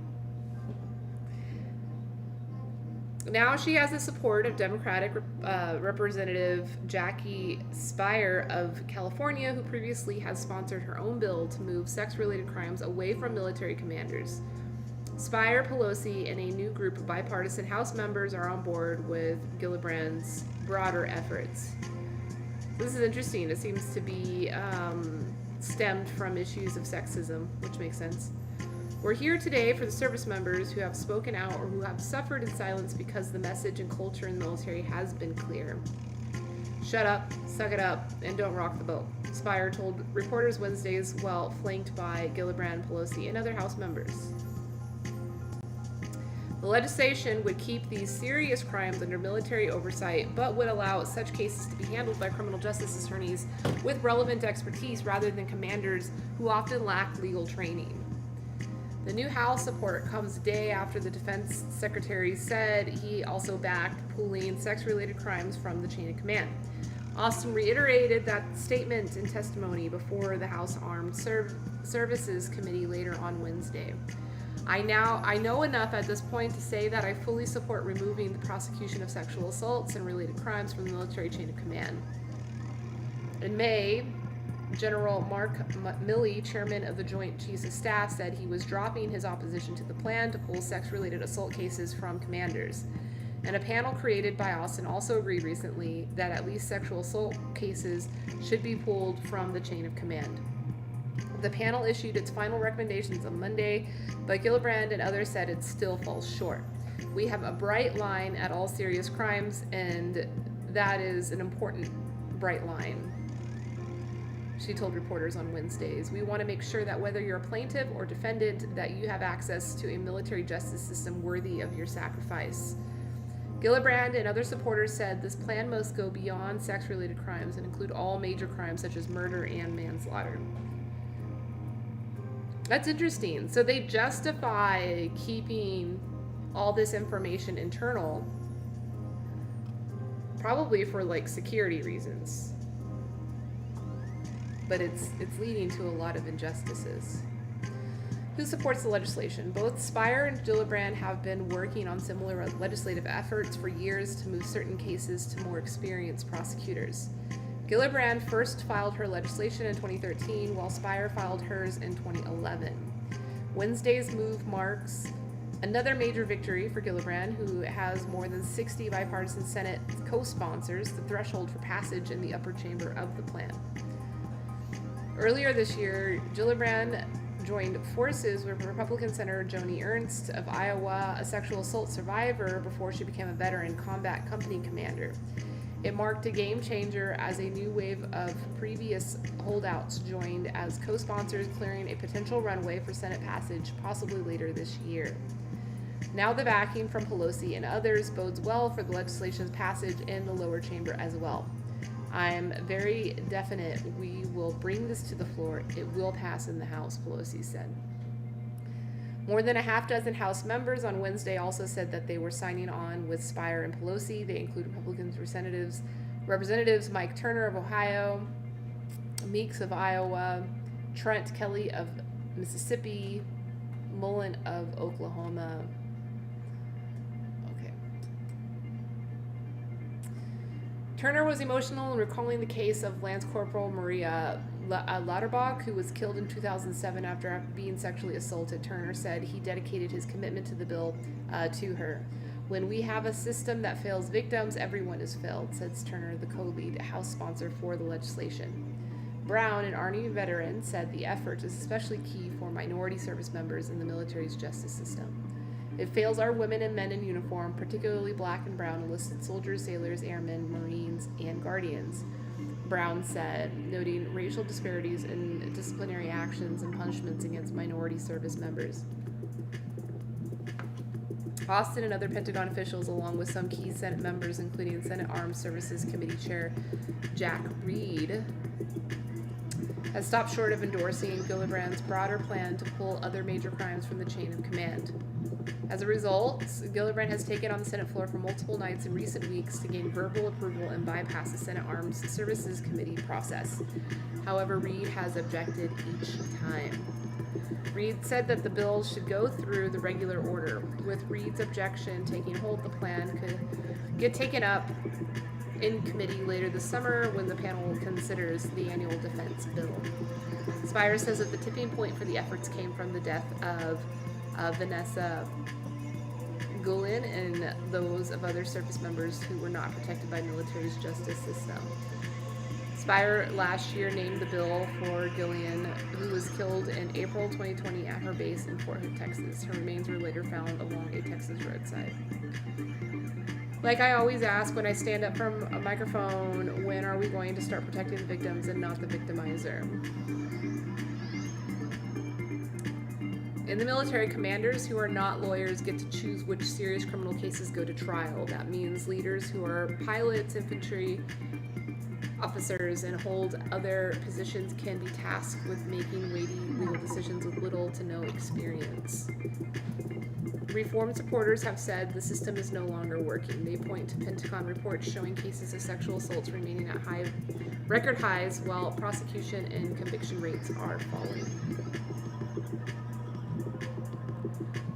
Now she has the support of Democratic Representative Jackie Speier of California, who previously has sponsored her own bill to move sex-related crimes away from military commanders. Speier, Pelosi, and a new group of bipartisan House members are on board with Gillibrand's broader efforts. This is interesting. It seems to be stemmed from issues of sexism, which makes sense. We're here today for the service members who have spoken out or who have suffered in silence because the message and culture in the military has been clear. Shut up, suck it up, and don't rock the boat, Speier told reporters Wednesdays while flanked by Gillibrand, Pelosi, and other House members. The legislation would keep these serious crimes under military oversight, but would allow such cases to be handled by criminal justice attorneys with relevant expertise rather than commanders who often lack legal training. The new House support comes a day after the defense secretary said he also backed pulling sex-related crimes from the chain of command. Austin reiterated that statement in testimony before the House Armed Services Committee later on Wednesday. I know enough at this point to say that I fully support removing the prosecution of sexual assaults and related crimes from the military chain of command. In May, General Mark Milley, chairman of the Joint Chiefs of Staff, said he was dropping his opposition to the plan to pull sex-related assault cases from commanders. And a panel created by Austin also agreed recently that at least sexual assault cases should be pulled from the chain of command. The panel issued its final recommendations on Monday, but Gillibrand and others said it still falls short. We have a bright line at all serious crimes, and that is an important bright line, she told reporters on Wednesdays. We want to make sure that whether you're a plaintiff or defendant, that you have access to a military justice system worthy of your sacrifice. Gillibrand and other supporters said this plan must go beyond sex-related crimes and include all major crimes such as murder and manslaughter. That's interesting. So they justify keeping all this information internal, probably for like security reasons. But it's leading to a lot of injustices. Who supports the legislation? Both Spire and Gillibrand have been working on similar legislative efforts for years to move certain cases to more experienced prosecutors. Gillibrand first filed her legislation in 2013, while Spire filed hers in 2011. Wednesday's move marks another major victory for Gillibrand, who has more than 60 bipartisan Senate co-sponsors, the threshold for passage in the upper chamber of the plan. Earlier this year, Gillibrand joined forces with Republican Senator Joni Ernst of Iowa, a sexual assault survivor before she became a veteran combat company commander. It marked a game changer as a new wave of previous holdouts joined as co-sponsors, clearing a potential runway for Senate passage possibly later this year. Now the backing from Pelosi and others bodes well for the legislation's passage in the lower chamber as well. I'm very definite we will bring this to the floor. It will pass in the House, Pelosi said. More than a half dozen House members on Wednesday also said that they were signing on with Spire and Pelosi. They include Representatives Mike Turner of Ohio, Meeks of Iowa, Trent Kelly of Mississippi, Mullen of Oklahoma. Turner was emotional in recalling the case of Lance Corporal Maria Lauterbach, who was killed in 2007 after being sexually assaulted. Turner said he dedicated his commitment to the bill to her. When we have a system that fails victims, everyone is failed, says Turner, the co-lead House sponsor for the legislation. Brown, an Army veteran, said the effort is especially key for minority service members in the military's justice system. It fails our women and men in uniform, particularly black and brown enlisted soldiers, sailors, airmen, Marines, and guardians, Brown said, noting racial disparities in disciplinary actions and punishments against minority service members. Austin and other Pentagon officials, along with some key Senate members, including Senate Armed Services Committee Chair Jack Reed, has stopped short of endorsing Gillibrand's broader plan to pull other major crimes from the chain of command. As a result, Gillibrand has taken on the Senate floor for multiple nights in recent weeks to gain verbal approval and bypass the Senate Armed Services Committee process. However, Reed has objected each time. Reed said that the bill should go through the regular order. With Reed's objection taking hold, the plan could get taken up in committee later this summer when the panel considers the annual defense bill. Spire says that the tipping point for the efforts came from the death of Vanessa Gullin and those of other service members who were not protected by military's justice system. Spire last year named the bill for Gillian, who was killed in April 2020 at her base in Fort Hood, Texas. Her remains were later found along a Texas roadside. Like I always ask when I stand up from a microphone, when are we going to start protecting the victims and not the victimizer? In the military, commanders who are not lawyers get to choose which serious criminal cases go to trial. That means leaders who are pilots, infantry officers, and hold other positions can be tasked with making weighty legal decisions with little to no experience. Reform supporters have said the system is no longer working. They point to Pentagon reports showing cases of sexual assaults remaining at record highs, while prosecution and conviction rates are falling.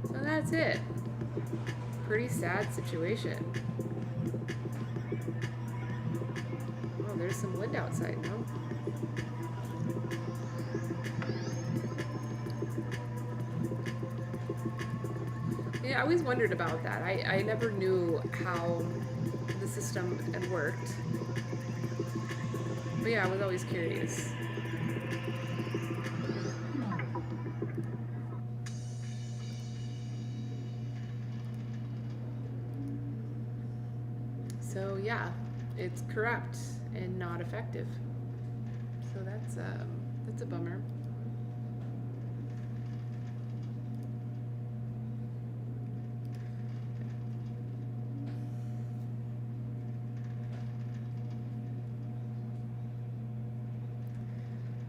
So that's it. Pretty sad situation. Oh, there's some wind outside, no? I always wondered about that. I never knew how the system had worked. But yeah, I was always curious. So yeah, it's corrupt and not effective. So that's a bummer.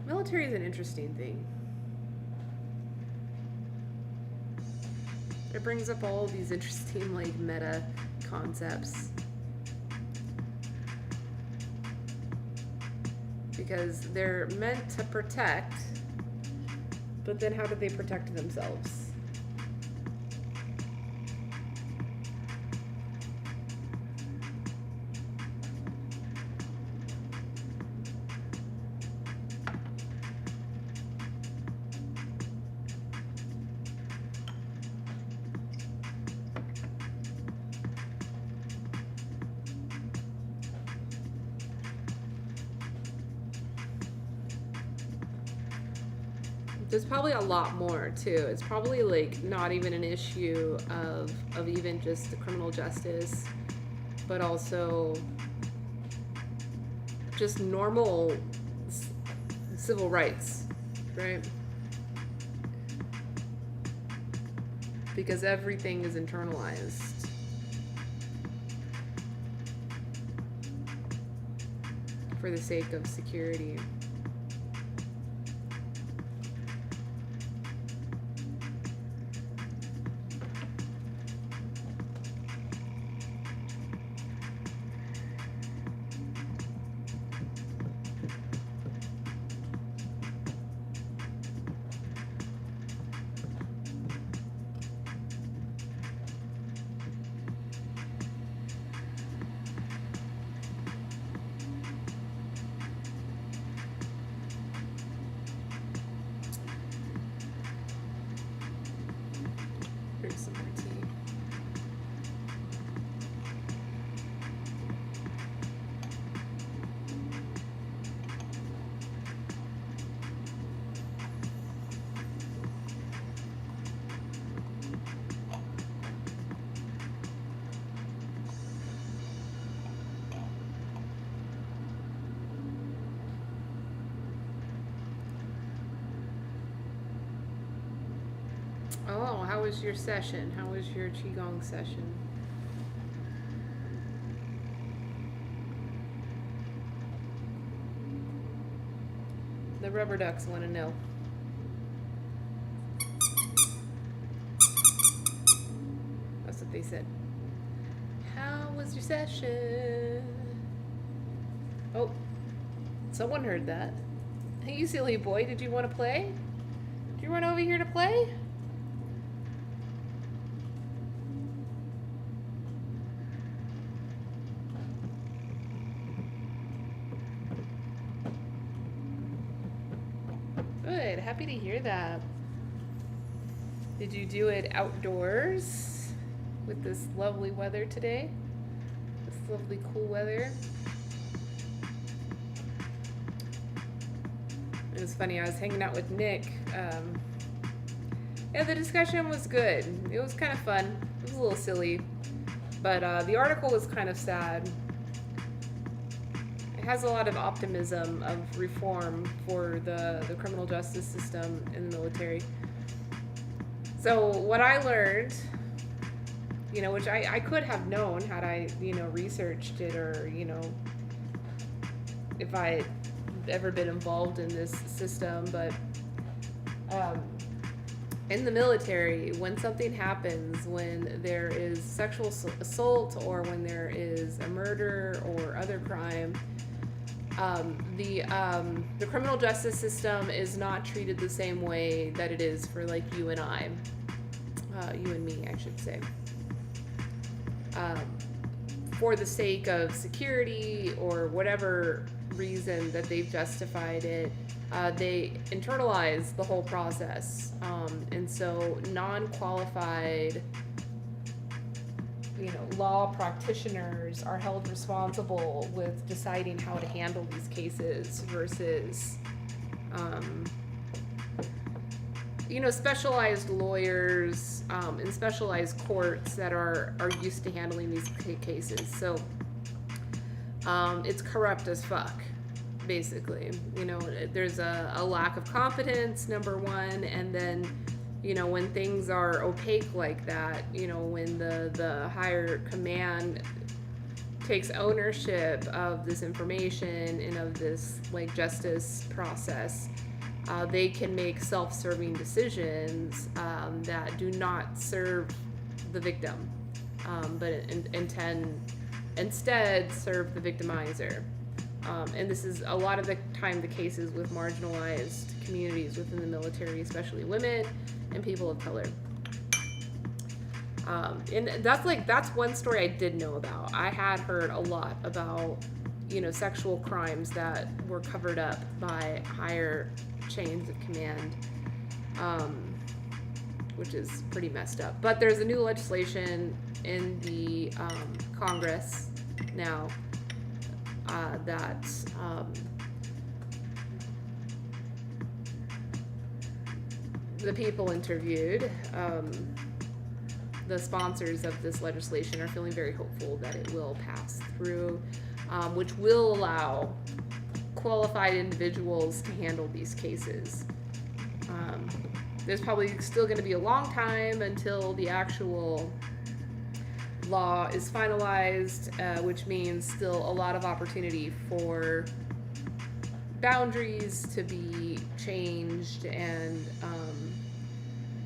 Military is an interesting thing. It brings up all these interesting like meta concepts. Because they're meant to protect, but then how do they protect themselves? There's probably a lot more too. It's probably like not even an issue of even just the criminal justice, but also just normal civil rights, right? Because everything is internalized. For the sake of security. Some more tea. Oh, how was your session? How was your Qigong session? The rubber ducks want to know. That's what they said. How was your session? Oh, someone heard that. Hey, you silly boy, did you want to play? Did you run over here to play? Good, happy to hear that. Did you do it outdoors with this lovely weather today? This lovely cool weather? It was funny, I was hanging out with Nick. Yeah, the discussion was good. It was kind of fun. It was a little silly. But the article was kind of sad. It has a lot of optimism of reform for the criminal justice system in the military. So what I learned, which I could have known had I, researched it, or, if I had ever been involved in this system, but in the military, when something happens, when there is sexual assault or when there is a murder or other crime, the criminal justice system is not treated the same way that it is for like you and I, you and me, I should say. For the sake of security or whatever reason that they've justified it, they internalize the whole process. And so non-qualified law practitioners are held responsible with deciding how to handle these cases versus, specialized lawyers and specialized courts that are used to handling these cases. So it's corrupt as fuck, basically. There's a lack of competence, number one, and then when things are opaque like that, when the higher command takes ownership of this information and of this justice process, they can make self-serving decisions that do not serve the victim, but instead serve the victimizer. And this is a lot of the time the cases with marginalized communities within the military, especially women and people of color. And that's one story I did know about. I had heard a lot about, sexual crimes that were covered up by higher chains of command, which is pretty messed up. But there's a new legislation in the Congress now that the people interviewed, the sponsors of this legislation, are feeling very hopeful that it will pass through, which will allow qualified individuals to handle these cases. There's probably still going to be a long time until the actual law is finalized, which means still a lot of opportunity for boundaries to be changed and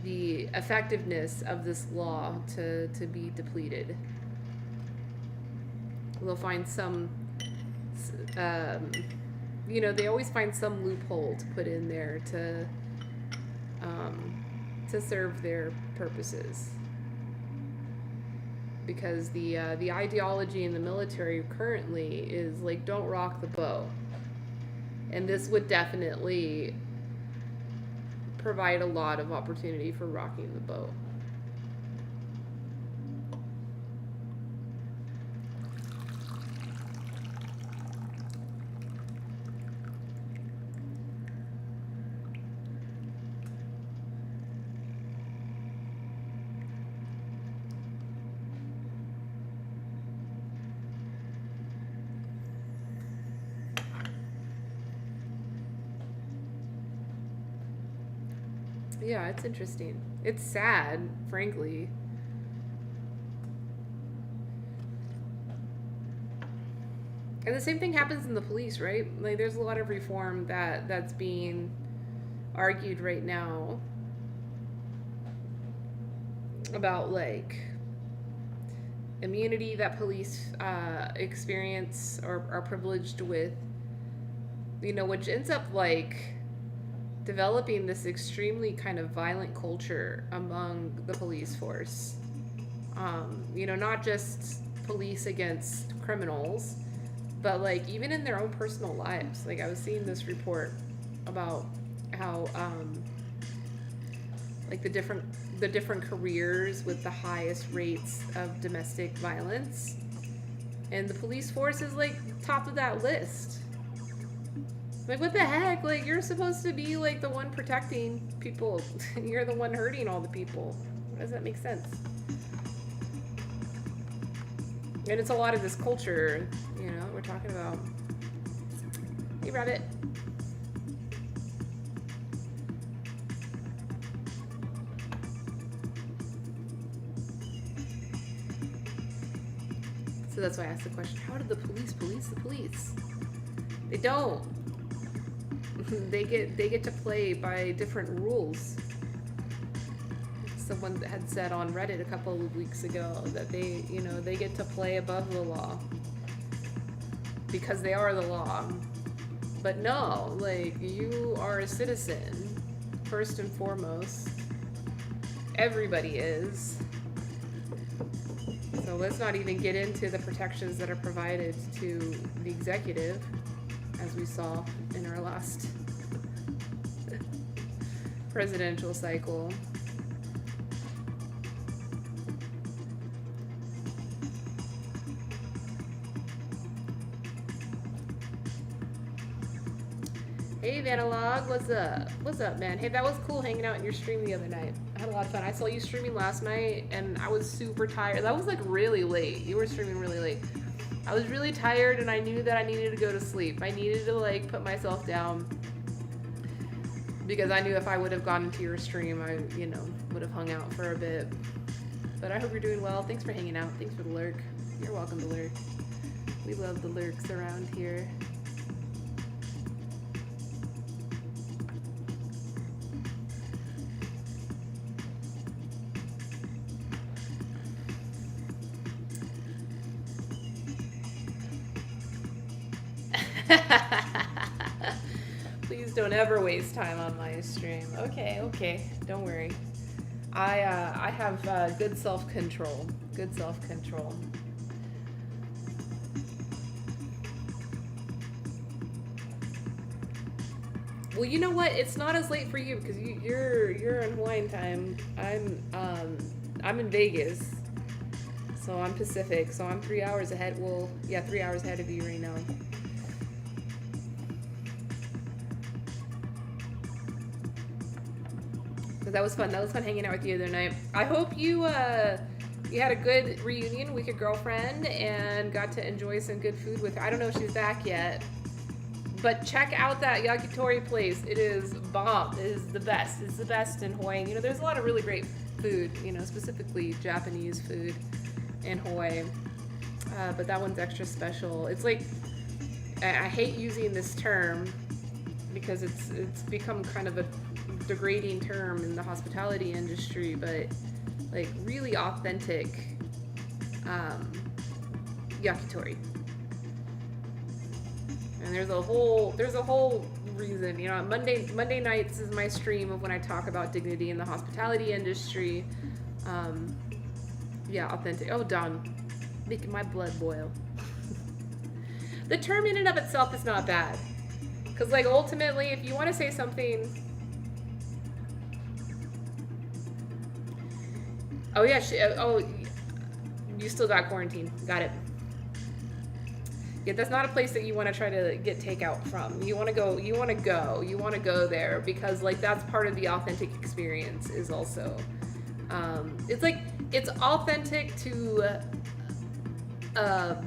the effectiveness of this law to be depleted. They'll find some, they always find some loophole to put in there to serve their purposes. Because the ideology in the military currently is don't rock the boat. And this would definitely provide a lot of opportunity for rocking the boat. Yeah, it's interesting. It's sad, frankly. And the same thing happens in the police, right? There's a lot of reform that's being argued right now about immunity that police experience or are privileged with, which ends up developing this extremely kind of violent culture among the police force. Not just police against criminals, but even in their own personal lives. I was seeing this report about how the different careers with the highest rates of domestic violence, and the police force is top of that list. What the heck? You're supposed to be the one protecting people. You're the one hurting all the people. How does that make sense? And it's a lot of this culture, we're talking about. Hey, Rabbit. So that's why I asked the question, how did the police police the police? They don't. They get to play by different rules. Someone had said on Reddit a couple of weeks ago that they get to play above the law because they are the law. But no, you are a citizen first and foremost. Everybody is. So let's not even get into the protections that are provided to the executive, as we saw in our last presidential cycle. Analog, what's up? What's up, man? Hey, that was cool hanging out in your stream the other night. I had a lot of fun. I saw you streaming last night, and I was super tired. That was like really late. You were streaming really late. I was really tired, and I knew that I needed to go to sleep. I needed to like put myself down because I knew if I would have gone into your stream, I, would have hung out for a bit. But I hope you're doing well. Thanks for hanging out. Thanks for the lurk. You're welcome to lurk. We love the lurks around here. Please don't ever waste time on my stream. Okay, don't worry. I have good self-control. Good self-control. Well, you know what? It's not as late for you because you're in Hawaiian time. I'm in Vegas, so I'm Pacific. So I'm 3 hours ahead. Well, yeah, 3 hours ahead of you right now. But that was fun. That was fun hanging out with you the other night. I hope you had a good reunion with your girlfriend and got to enjoy some good food with her. I don't know if she's back yet. But check out that yakitori place. It is bomb. It is the best. It's the best in Hawaii. There's a lot of really great food, specifically Japanese food in Hawaii. But that one's extra special. It's like, I hate using this term because it's become kind of a degrading term in the hospitality industry, but like really authentic yakitori. And there's a whole reason, Monday nights is my stream of when I talk about dignity in the hospitality industry. Authentic. Oh, Don, making my blood boil. The term in and of itself is not bad. Because, like, ultimately, if you want to say something... Oh, yeah, you still got quarantine. Got it. Yeah, that's not a place that you want to try to get takeout from. You want to go there because, like, that's part of the authentic experience is also... it's like, it's authentic to a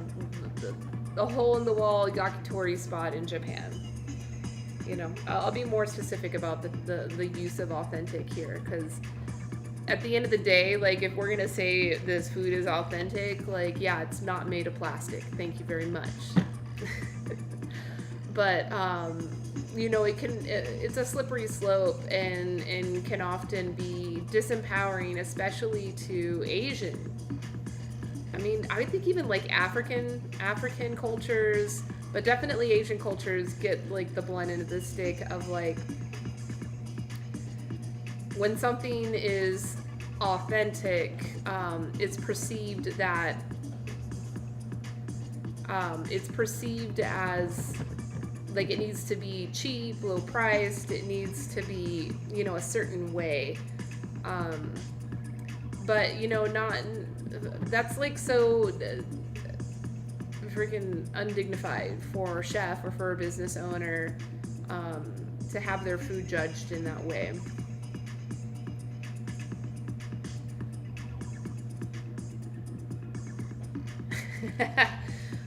hole-in-the-wall yakitori spot in Japan. I'll be more specific about the use of authentic here, because at the end of the day, like, if we're gonna say this food is authentic, like, yeah, it's not made of plastic. Thank you very much. But it's a slippery slope and can often be disempowering, especially to Asian. I mean, I think even like African cultures, but definitely Asian cultures get like the blunt end of the stick of like, when something is authentic, it's perceived as like it needs to be cheap, low priced, it needs to be, a certain way. But, that's like so freaking undignified for a chef or for a business owner to have their food judged in that way.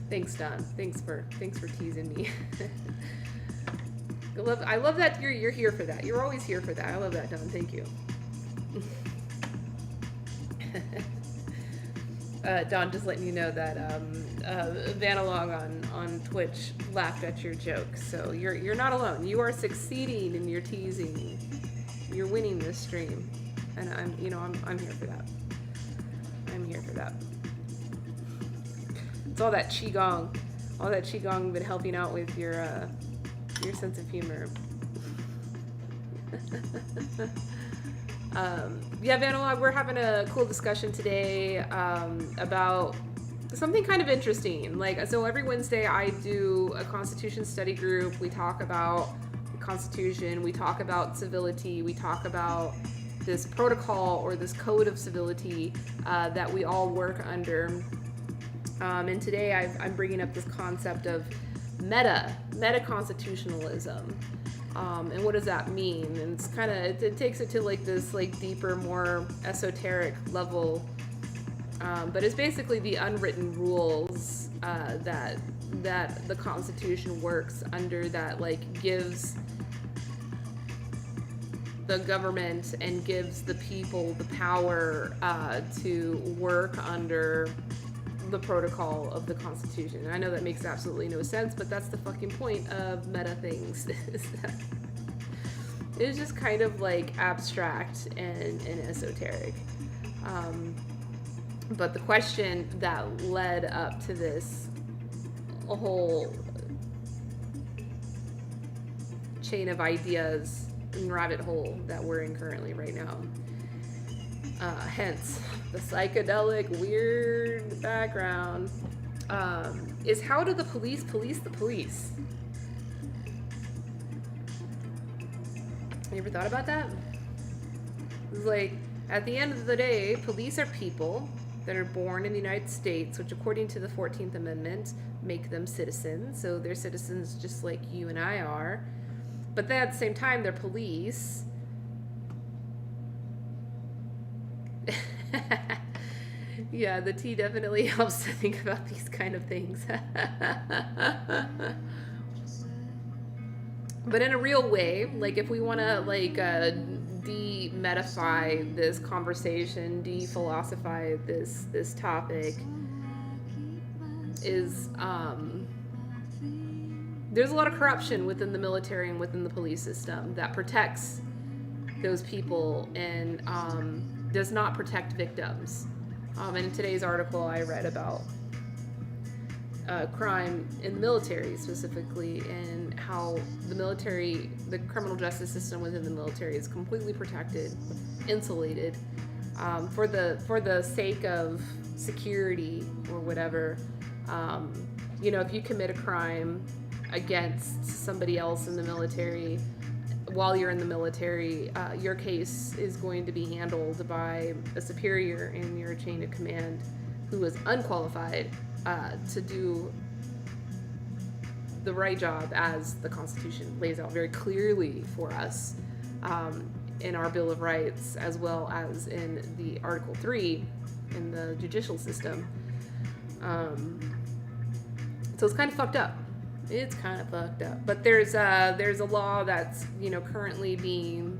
Thanks, Don. Thanks for teasing me. I love that you're here for that. You're always here for that. I love that, Don. Thank you. Don, just letting you know that Vanalong on Twitch laughed at your joke, so you're not alone. You are succeeding in your teasing. You're winning this stream, and I'm here for that. I'm here for that. It's all that qigong been helping out with your sense of humor. Vanalog, we're having a cool discussion today about something kind of interesting. So every Wednesday I do a Constitution study group. We talk about the Constitution. We talk about civility. We talk about this protocol or this code of civility that we all work under. And today I'm bringing up this concept of Metaconstitutionalism. And what does that mean? And it's kind of, it takes it to like this like deeper, more esoteric level. But it's basically the unwritten rules that the Constitution works under, that like gives the government and gives the people the power to work under the protocol of the Constitution. And I know that makes absolutely no sense, but that's the fucking point of meta things. It's just kind of like abstract and esoteric. But the question that led up to this whole chain of ideas and rabbit hole that we're in currently right now, hence the psychedelic weird background, is how do the police police the police? You ever thought about that? It's like, at the end of the day, police are people that are born in the United States, which according to the 14th Amendment make them citizens. So they're citizens just like you and I are. But then at the same time, they're police. Yeah, the tea definitely helps to think about these kind of things. But in a real way, like if we want to like de-metify this conversation, de-philosophize this topic, is there's a lot of corruption within the military and within the police system that protects those people and does not protect victims. And in today's article, I read about crime in the military specifically, and how the military, the criminal justice system within the military is completely protected, insulated, for the sake of security or whatever. You know, if you commit a crime against somebody else in the military, while you're in the military, your case is going to be handled by a superior in your chain of command who is unqualified to do the right job, as the Constitution lays out very clearly for us in our Bill of Rights, as well as in the Article 3 in the judicial system. So it's kind of fucked up. It's kind of fucked up. But there's a law that's, you know, currently being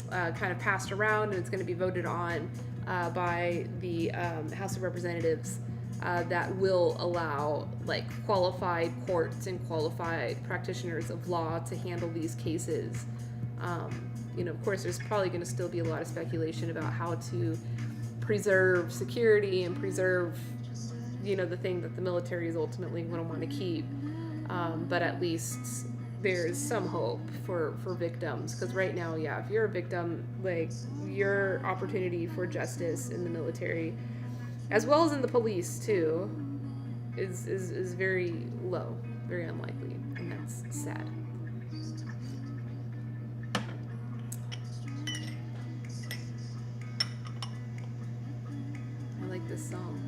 kind of passed around, and it's going to be voted on by the House of Representatives, that will allow like qualified courts and qualified practitioners of law to handle these cases. You know, of course, there's probably going to still be a lot of speculation about how to preserve security and preserve, you know, the thing that the military is ultimately going to want to keep. But at least there's some hope for victims, because right now, yeah, if you're a victim, like, your opportunity for justice in the military, as well as in the police too, is very low, very unlikely, and that's sad. I like this song.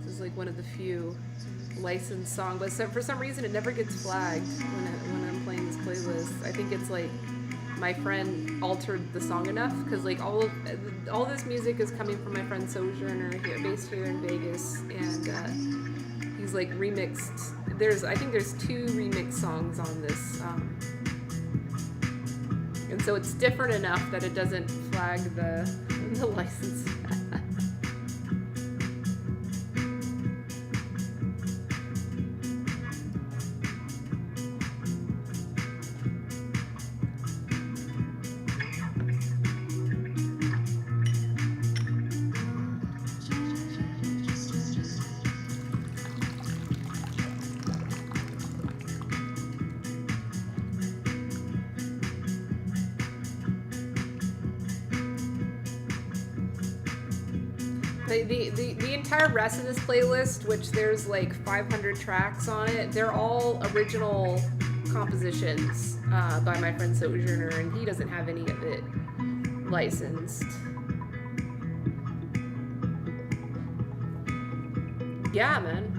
This is like one of the few licensed songs, but for some reason it never gets flagged when I'm playing this playlist. I think it's like my friend altered the song enough, because like all this music is coming from my friend Sojourner here, based here in Vegas, and he's like remixed. I think there's 2 remix songs on this, and so it's different enough that it doesn't flag the license. The entire rest of this playlist, which there's like 500 tracks on it, they're all original compositions by my friend Sojourner, and he doesn't have any of it licensed. Yeah, man.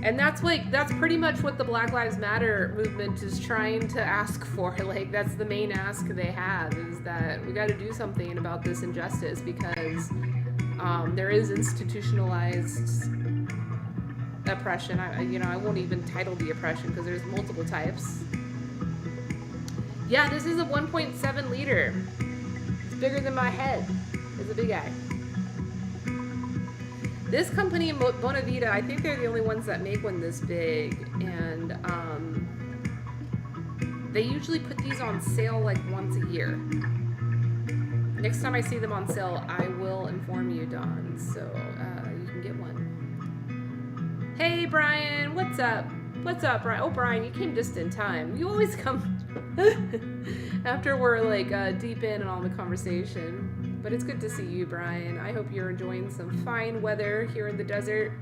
And that's pretty much what the Black Lives Matter movement is trying to ask for. Like, that's the main ask they have, is that we got to do something about this injustice, because there is institutionalized oppression. I won't even title the oppression because there's multiple types. Yeah, this is a 1.7 liter. It's bigger than my head. It's a big guy. This company, Bonavita, I think they're the only ones that make one this big, and they usually put these on sale like once a year. Next time I see them on sale, I will inform you, Dawn, so you can get one. Hey, Brian, what's up? What's up, Brian? Oh, Brian, you came just in time. You always come after we're like deep in on the conversation. But it's good to see you, Brian. I hope you're enjoying some fine weather here in the desert.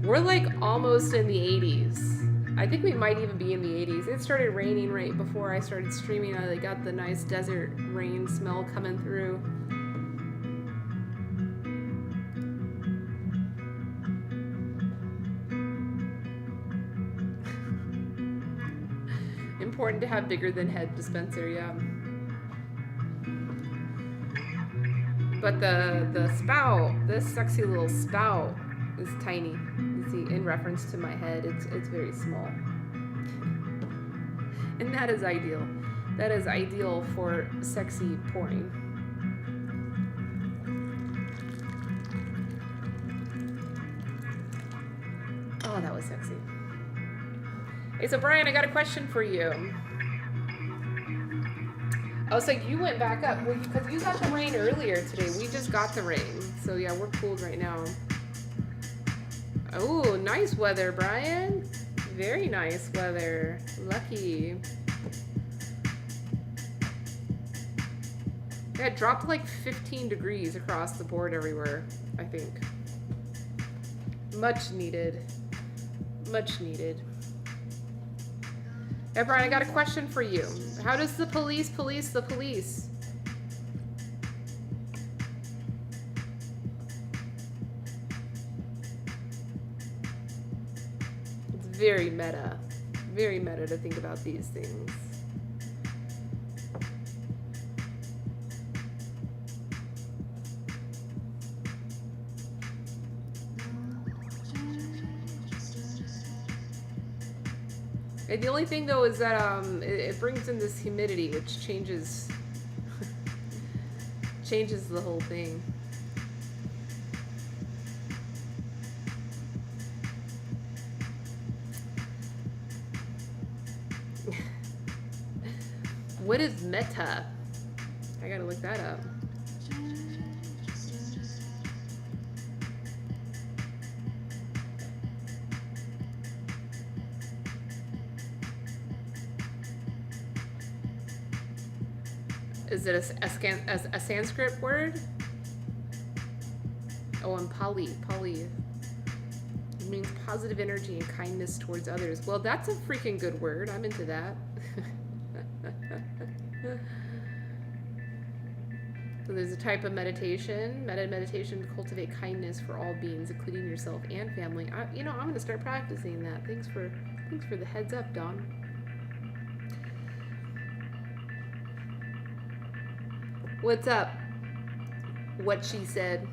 We're like almost in the 80s. I think we might even be in the 80s. It started raining right before I started streaming. I like got the nice desert rain smell coming through. Important to have bigger than head dispenser, yeah. But the spout, this sexy little spout, is tiny. You see, in reference to my head, it's very small. And that is ideal. That is ideal for sexy pouring. Oh, that was sexy. Hey, so Brian, I got a question for you. Oh, so you went back up. Well, because you got the rain earlier today. We just got the rain. So yeah, we're cooled right now. Oh, nice weather, Brian. Very nice weather. Lucky. Yeah, it dropped like 15 degrees across the board everywhere, I think. Much needed. Much needed. Hey, Brian, I got a question for you. How does the police police the police? It's very meta. Very meta to think about these things. The only thing though is that it brings in this humidity, which changes the whole thing. What is meta? I gotta look that up. Is it a Sanskrit word? Oh, and Pali. It means positive energy and kindness towards others. Well, that's a freaking good word. I'm into that. So there's a type of meditation to cultivate kindness for all beings, including yourself and family. I'm going to start practicing that. Thanks for the heads up, Dawn. What's up? What she said.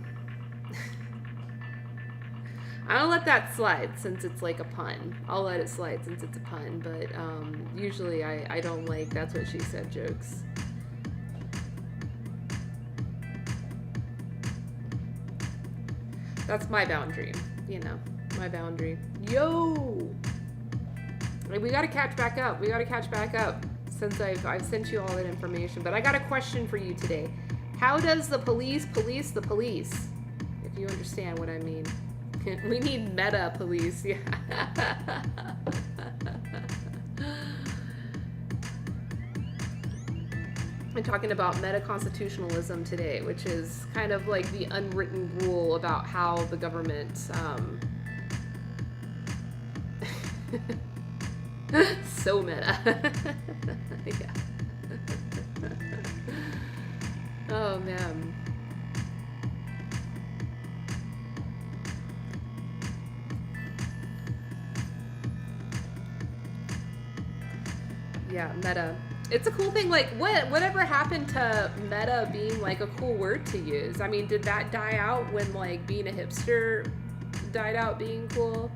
I'll let that slide since it's like a pun. I'll let it slide since it's a pun, but usually I don't like that's what she said jokes. That's my boundary, my boundary. Yo! We gotta catch back up. Since I've sent you all that information. But I got a question for you today. How does the police police the police? If you understand what I mean. We need meta police. Yeah. I'm talking about metaconstitutionalism today, which is kind of like the unwritten rule about how the government so meta. Yeah. Oh man. Yeah, meta. It's a cool thing. Like, whatever happened to meta being like a cool word to use? I mean, did that die out when like being a hipster died out being cool?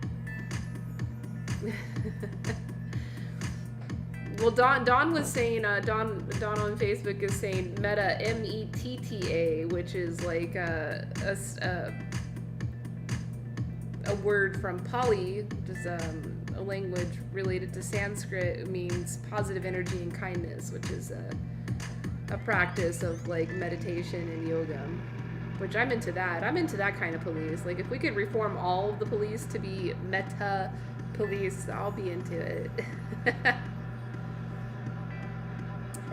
Well, Don was saying, Don on Facebook is saying meta, METTA, which is like a word from Pali, which is a language related to Sanskrit. It means positive energy and kindness, which is a practice of like meditation and yoga, which I'm into that. I'm into that kind of police. Like, if we could reform all of the police to be meta police, I'll be into it.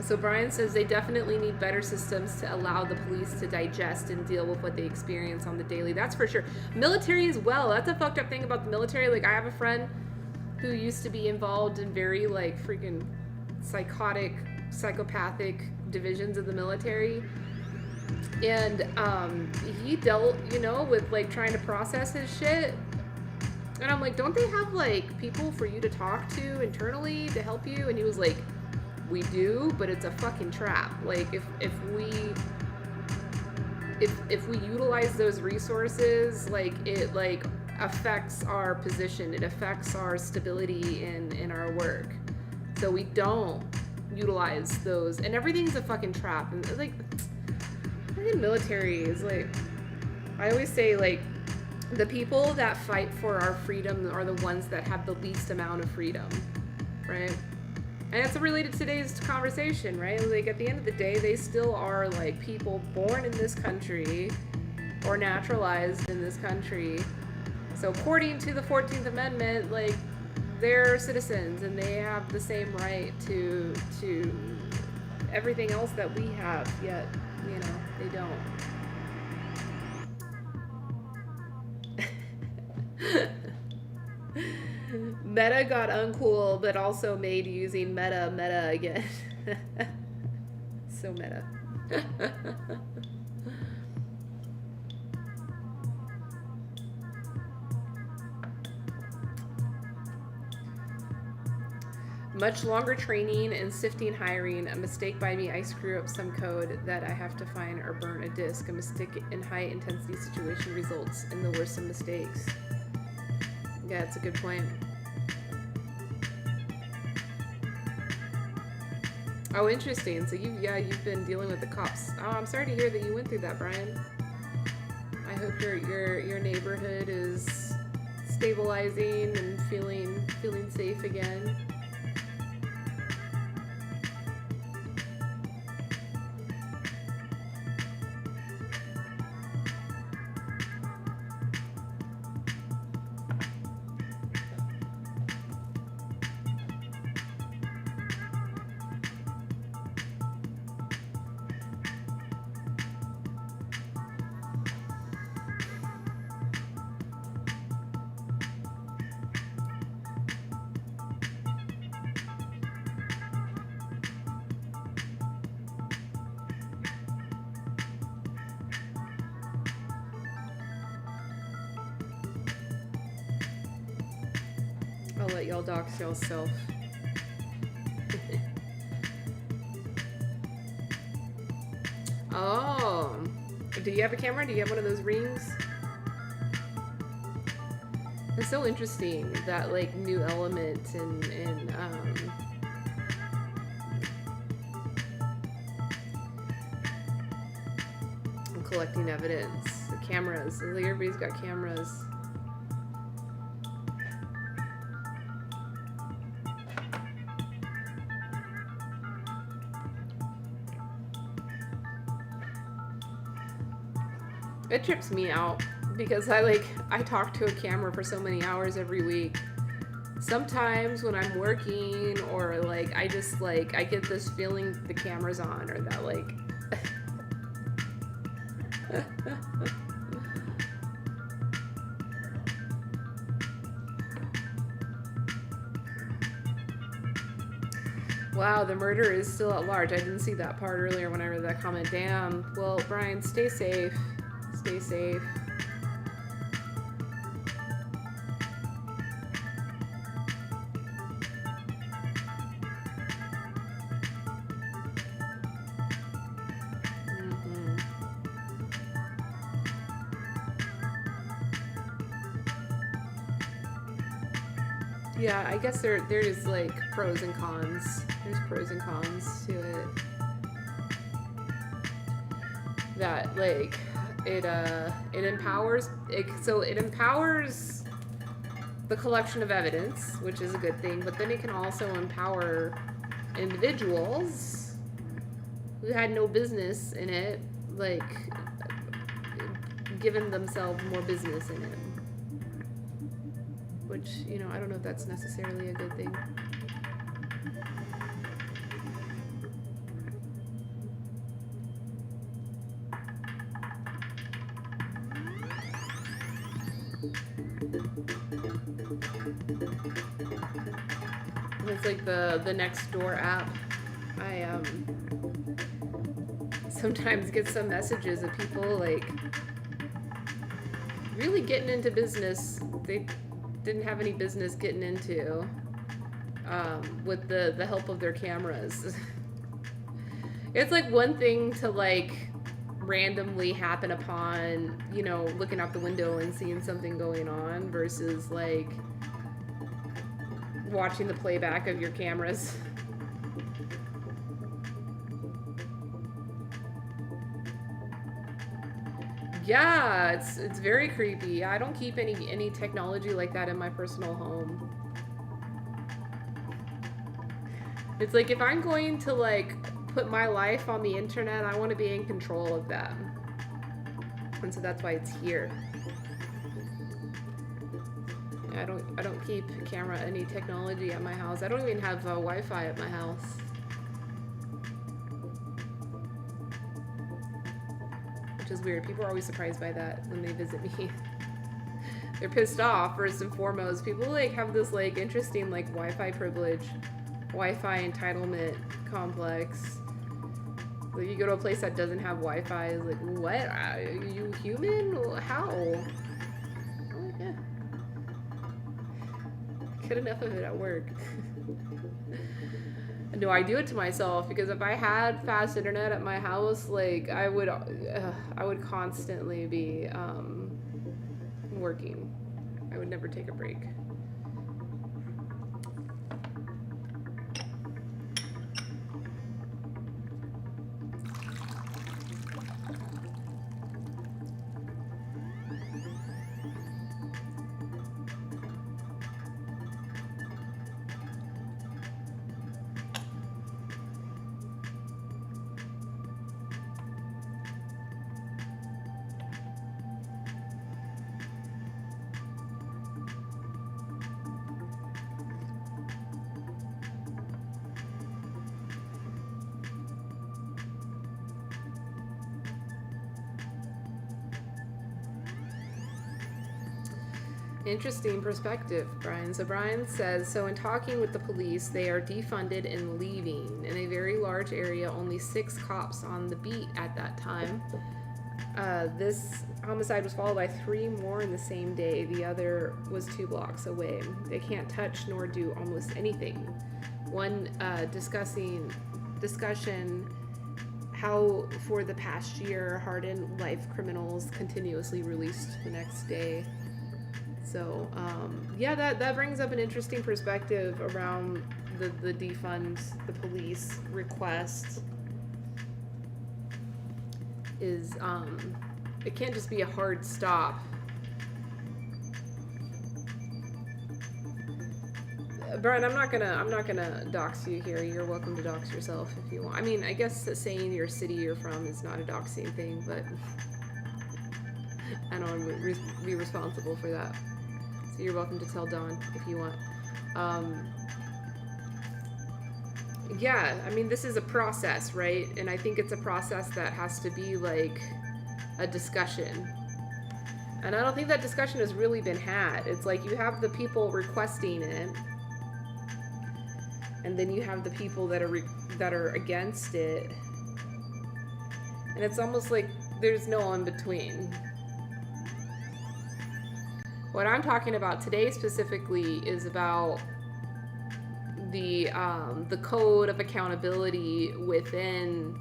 So Brian says they definitely need better systems to allow the police to digest and deal with what they experience on the daily. That's for sure. Military as well. That's a fucked up thing about the military. Like, I have a friend who used to be involved in very like freaking psychopathic divisions of the military. And he dealt, with like trying to process his shit. And I'm like, don't they have like people for you to talk to internally to help you? And he was like, we do, but it's a fucking trap. Like, if we utilize those resources, like, it like affects our position, it affects our stability in our work. So we don't utilize those, and everything's a fucking trap. And like, fucking military is like, I always say, like, the people that fight for our freedom are the ones that have the least amount of freedom, right? And it's related to today's conversation, right? Like, at the end of the day, they still are like people born in this country or naturalized in this country. So according to the 14th Amendment, like, they're citizens and they have the same right to everything else that we have, yet, they don't. Meta got uncool, but also made using meta again. So meta. Much longer training and sifting hiring. A mistake by me. I screw up some code that I have to find or burn a disk. A mistake in high intensity situation results in the worst of mistakes. Yeah, that's a good point. Oh, interesting. So you've been dealing with the cops. Oh, I'm sorry to hear that you went through that, Brian. I hope your neighborhood is stabilizing and feeling safe again. I'll let y'all dox y'all self. Oh, do you have a camera? Do you have one of those rings? It's so interesting, that like new element in collecting evidence. The cameras, like, everybody's got cameras. It trips me out because I talk to a camera for so many hours every week. Sometimes when I'm working, or like I just like I get this feeling the camera's on, or that like wow, the murderer is still at large. I didn't see that part earlier when I read that comment. Damn. Well, Brian, stay safe. Stay safe. Yeah, I guess there's like pros and cons. There's pros and cons to it. That like it empowers it empowers the collection of evidence, which is a good thing, but then it can also empower individuals who had no business in it, like giving themselves more business in it. Which, you know, I don't know if that's necessarily a good thing. It's like the next door app. I sometimes get some messages of people like really getting into business they didn't have any business getting into with the help of their cameras. It's like one thing to like randomly happen upon, you know, looking out the window and seeing something going on versus like watching the playback of your cameras. Yeah, it's very creepy. I don't keep any technology like that in my personal home. It's like if I'm going to like put my life on the internet, I want to be in control of that. And so that's why it's here. I don't keep any technology at my house. I don't even have Wi-Fi at my house. Which is weird. People are always surprised by that when they visit me. They're pissed off, first and foremost. People like have this like interesting like Wi-Fi privilege, Wi-Fi entitlement complex. Like, you go to a place that doesn't have Wi-Fi, it's like, what? Are you human? How? Oh, yeah. Get enough of it at work. No, I do it to myself because if I had fast internet at my house, like I would constantly be working. I would never take a break. Interesting perspective, Brian. So Brian says, so in talking with the police, they are defunded and leaving. In a very large area, only 6 cops on the beat at that time. This homicide was followed by 3 more in the same day. The other was 2 blocks away. They can't touch nor do almost anything. One discussion how for the past year hardened life criminals continuously released the next day. So yeah, that brings up an interesting perspective around the defund the police request. Is it can't just be a hard stop. Brian, I'm not gonna dox you here. You're welcome to dox yourself if you want. I mean, I guess saying your city you're from is not a doxing thing, but I don't want to be responsible for that. So you're welcome to tell Dawn if you want. Yeah, I mean, this is a process, right? And I think it's a process that has to be like a discussion. And I don't think that discussion has really been had. It's like you have the people requesting it, and then you have the people that are against it. And it's almost like there's no in between. What I'm talking about today specifically is about the code of accountability within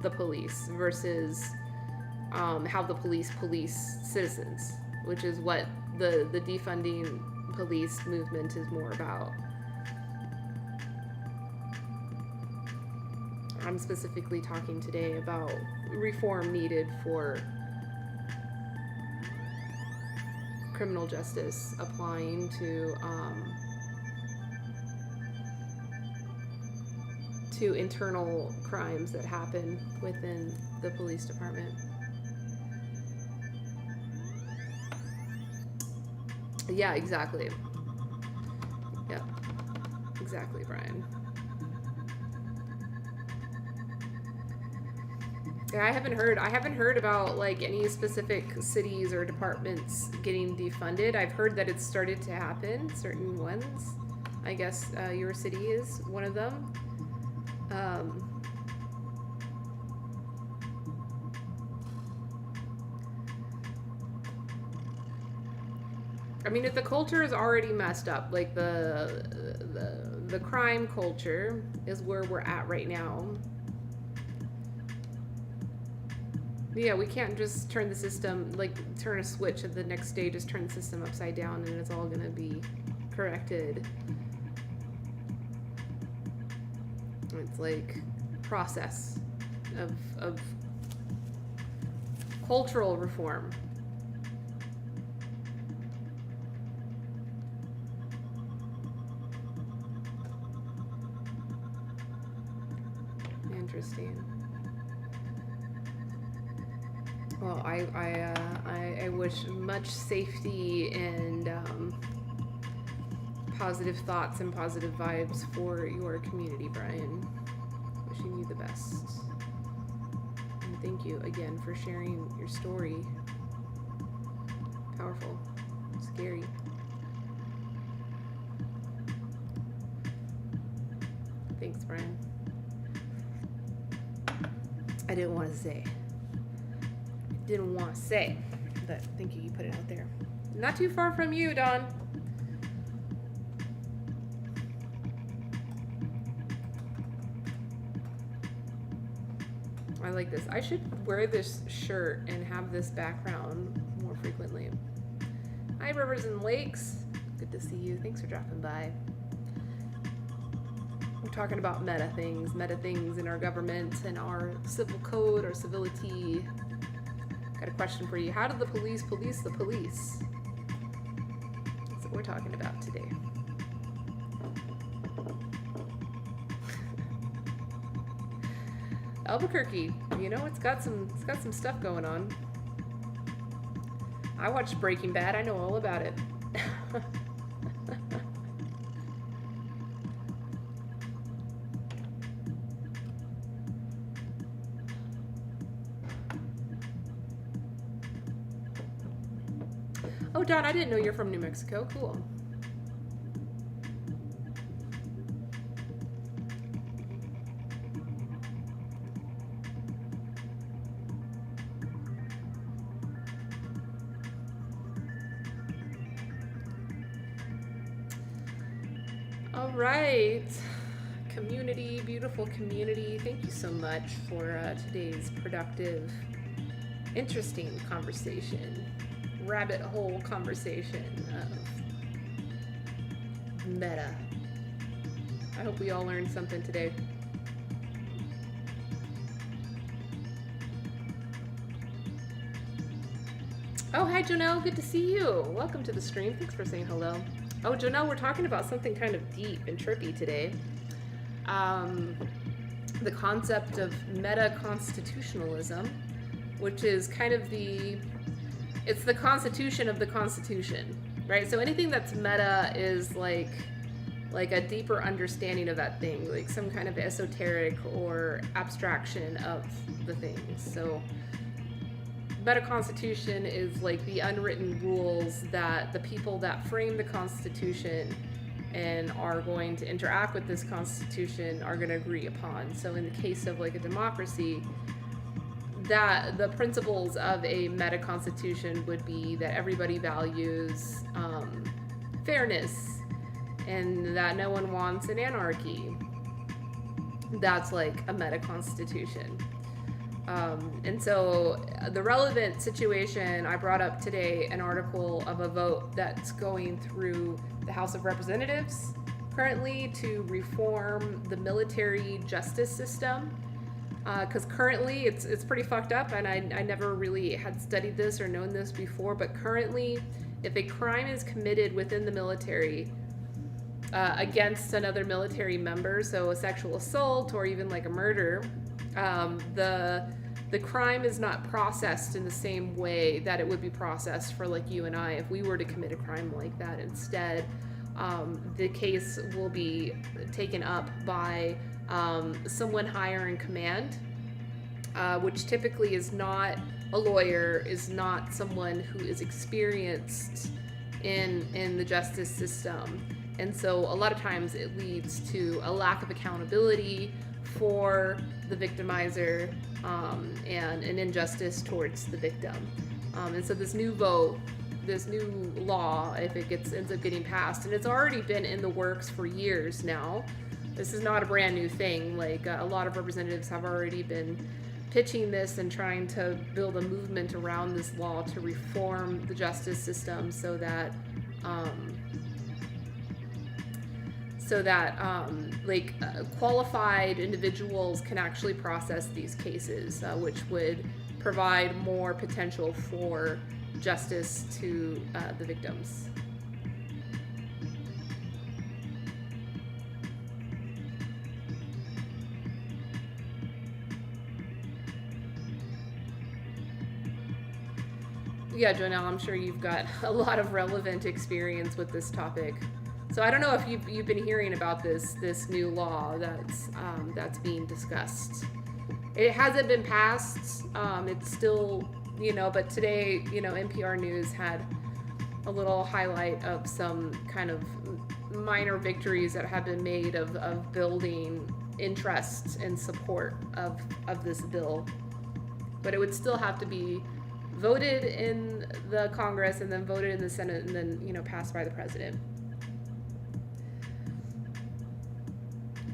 the police versus how the police citizens, which is what the defunding police movement is more about. I'm specifically talking today about reform needed for criminal justice applying to internal crimes that happen within the police department. Yeah, exactly. Yeah, exactly, Brian. Yeah, I haven't heard about like any specific cities or departments getting defunded. I've heard that it's started to happen, certain ones. I guess your city is one of them. I mean, if the culture is already messed up, like the crime culture is where we're at right now. Yeah, we can't just turn the system, like turn a switch and the next day just turn the system upside down and it's all gonna be corrected. It's like process of cultural reform. Interesting. Well, I wish much safety and positive thoughts and positive vibes for your community, Brian. Wishing you the best. And thank you again for sharing your story. Powerful. Scary. Thanks, Brian. I didn't want to say. But thank you, you put it out there. Not too far from you, Dawn. I like this. I should wear this shirt and have this background more frequently. Hi, Rivers and Lakes. Good to see you. Thanks for dropping by. We're talking about meta things in our government and our civil code, our civility. Got a question for you. How do the police police the police? That's what we're talking about today. Albuquerque, you know, it's got some stuff going on. I watched Breaking Bad. I know all about it. Oh, Don, I didn't know you're from New Mexico. Cool. All right. Community, beautiful community. Thank you so much for today's productive, interesting conversation. Rabbit hole conversation of meta. I hope we all learned something today. Oh, hi, Jonelle. Good to see you. Welcome to the stream. Thanks for saying hello. Oh, Jonelle, we're talking about something kind of deep and trippy today. The concept of Metaconstitutionalism, which is kind of it's the constitution of the Constitution, right? So anything that's meta is like a deeper understanding of that thing, like some kind of esoteric or abstraction of the things. So Metaconstitution is like the unwritten rules that the people that frame the Constitution and are going to interact with this Constitution are going to agree upon. So in the case of like a democracy, that the principles of a meta-constitution would be that everybody values fairness and that no one wants an anarchy. That's like a meta-constitution. And so the relevant situation, I brought up today an article of a vote that's going through the House of Representatives currently to reform the military justice system. Because currently it's pretty fucked up, and I never really had studied this or known this before, but currently if a crime is committed within the military against another military member, so a sexual assault or even like a murder, the crime is not processed in the same way that it would be processed for like you and I if we were to commit a crime like that. Instead, the case will be taken up by someone higher in command, which typically is not a lawyer, is not someone who is experienced in the justice system. And so a lot of times it leads to a lack of accountability for the victimizer, and an injustice towards the victim. And so this new law, if it ends up getting passed, and it's already been in the works for years now. This is not a brand new thing. Like a lot of representatives have already been pitching this and trying to build a movement around this law to reform the justice system so that qualified individuals can actually process these cases, which would provide more potential for justice to the victims. Yeah, Jonelle, I'm sure you've got a lot of relevant experience with this topic. So I don't know if you've been hearing about this new law that's being discussed. It hasn't been passed. It's still, but today, NPR News had a little highlight of some kind of minor victories that have been made of building interest and support of this bill. But it would still have to be voted in the Congress and then voted in the Senate and then, passed by the president.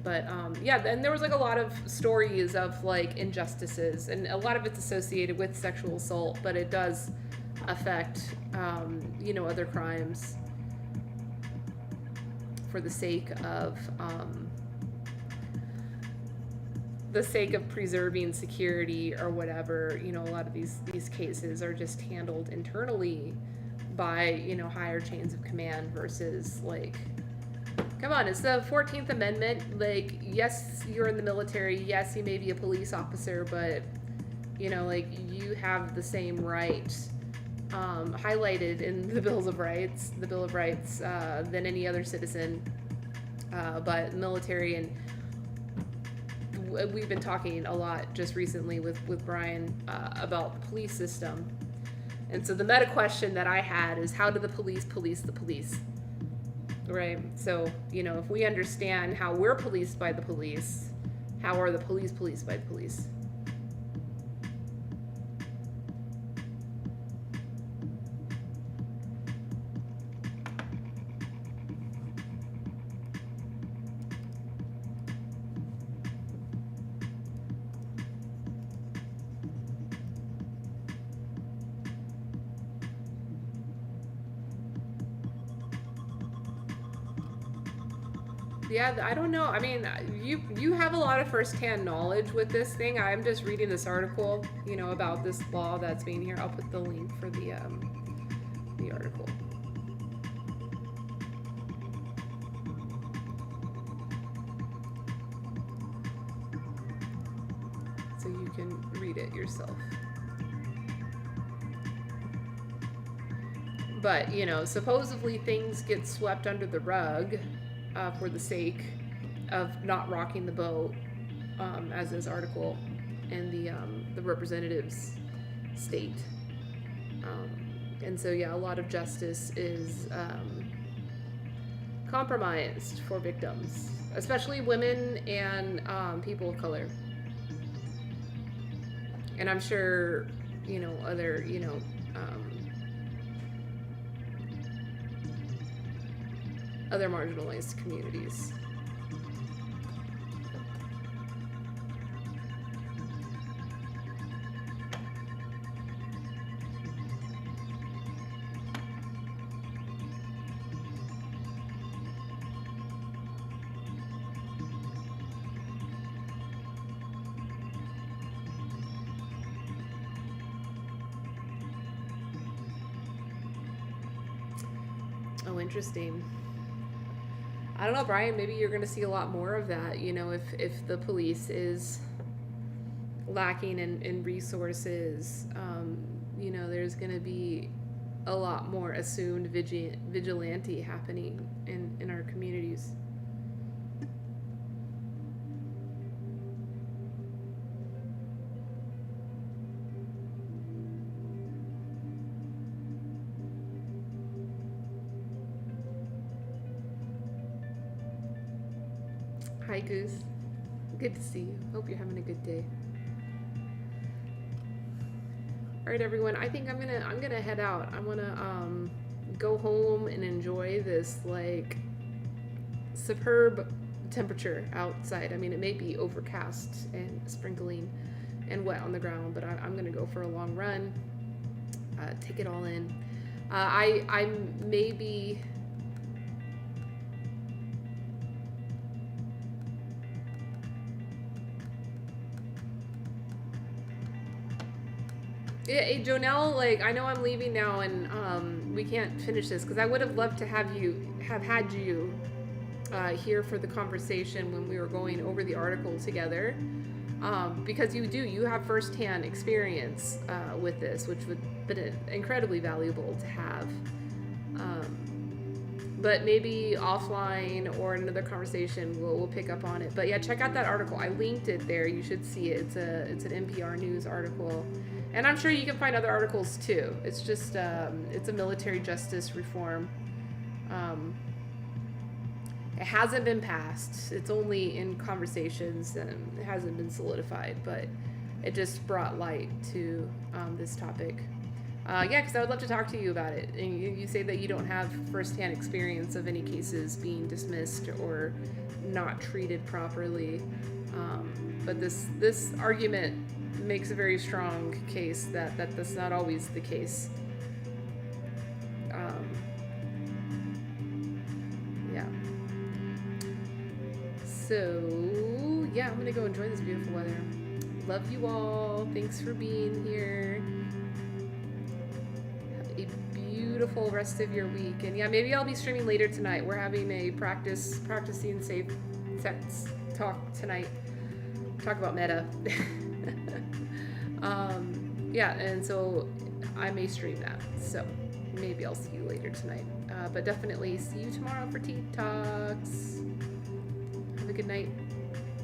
But and there was like a lot of stories of like injustices, and a lot of it's associated with sexual assault, but it does affect other crimes for the sake of preserving security or whatever. A lot of these cases are just handled internally by higher chains of command versus like, come on, it's the 14th Amendment. Like, yes, you're in the military. Yes, you may be a police officer, but, you have the same right highlighted in the Bill of Rights than any other citizen. But military, and we've been talking a lot just recently with Brian about the police system. And so the meta question that I had is, how do the police police the police? Right. So, if we understand how we're policed by the police, how are the police policed by the police? Yeah, I don't know. I mean, you have a lot of firsthand knowledge with this thing. I'm just reading this article, about this law that's being here. I'll put the link for the article. So you can read it yourself. But, supposedly things get swept under the rug for the sake of not rocking the boat, as this article in the representatives state. And so, a lot of justice is compromised for victims, especially women and people of color. And I'm sure, other, other marginalized communities. Oh, interesting. I don't know, Brian, maybe you're going to see a lot more of that, if the police is lacking in resources. There's going to be a lot more assumed vigilante happening in our communities. Hi, Goose. Good to see you. Hope you're having a good day. All right, everyone. I think I'm gonna head out. I wanna go home and enjoy this like superb temperature outside. I mean, it may be overcast and sprinkling and wet on the ground, but I'm gonna go for a long run. Take it all in. I may be. Yeah, hey, Jonelle, like, I know I'm leaving now and we can't finish this because I would have loved to have had you here for the conversation when we were going over the article together, because you have firsthand experience with this, which would have been incredibly valuable to have. But maybe offline or in another conversation we'll pick up on it. But yeah, check out that article. I linked it there. You should see it. It's an NPR News article. And I'm sure you can find other articles too. It's just it's a military justice reform. It hasn't been passed. It's only in conversations and it hasn't been solidified. But it just brought light to this topic. Yeah, because I would love to talk to you about it. And you say that you don't have firsthand experience of any cases being dismissed or not treated properly. But this argument makes a very strong case that that's not always the case. Yeah. So, yeah, I'm going to go enjoy this beautiful weather. Love you all. Thanks for being here. Have a beautiful rest of your week. And yeah, maybe I'll be streaming later tonight. We're having a practicing safe sex talk tonight. Talk about meta. Yeah, and so I may stream that. So maybe I'll see you later tonight. But definitely see you tomorrow for Tea Talks. Have a good night.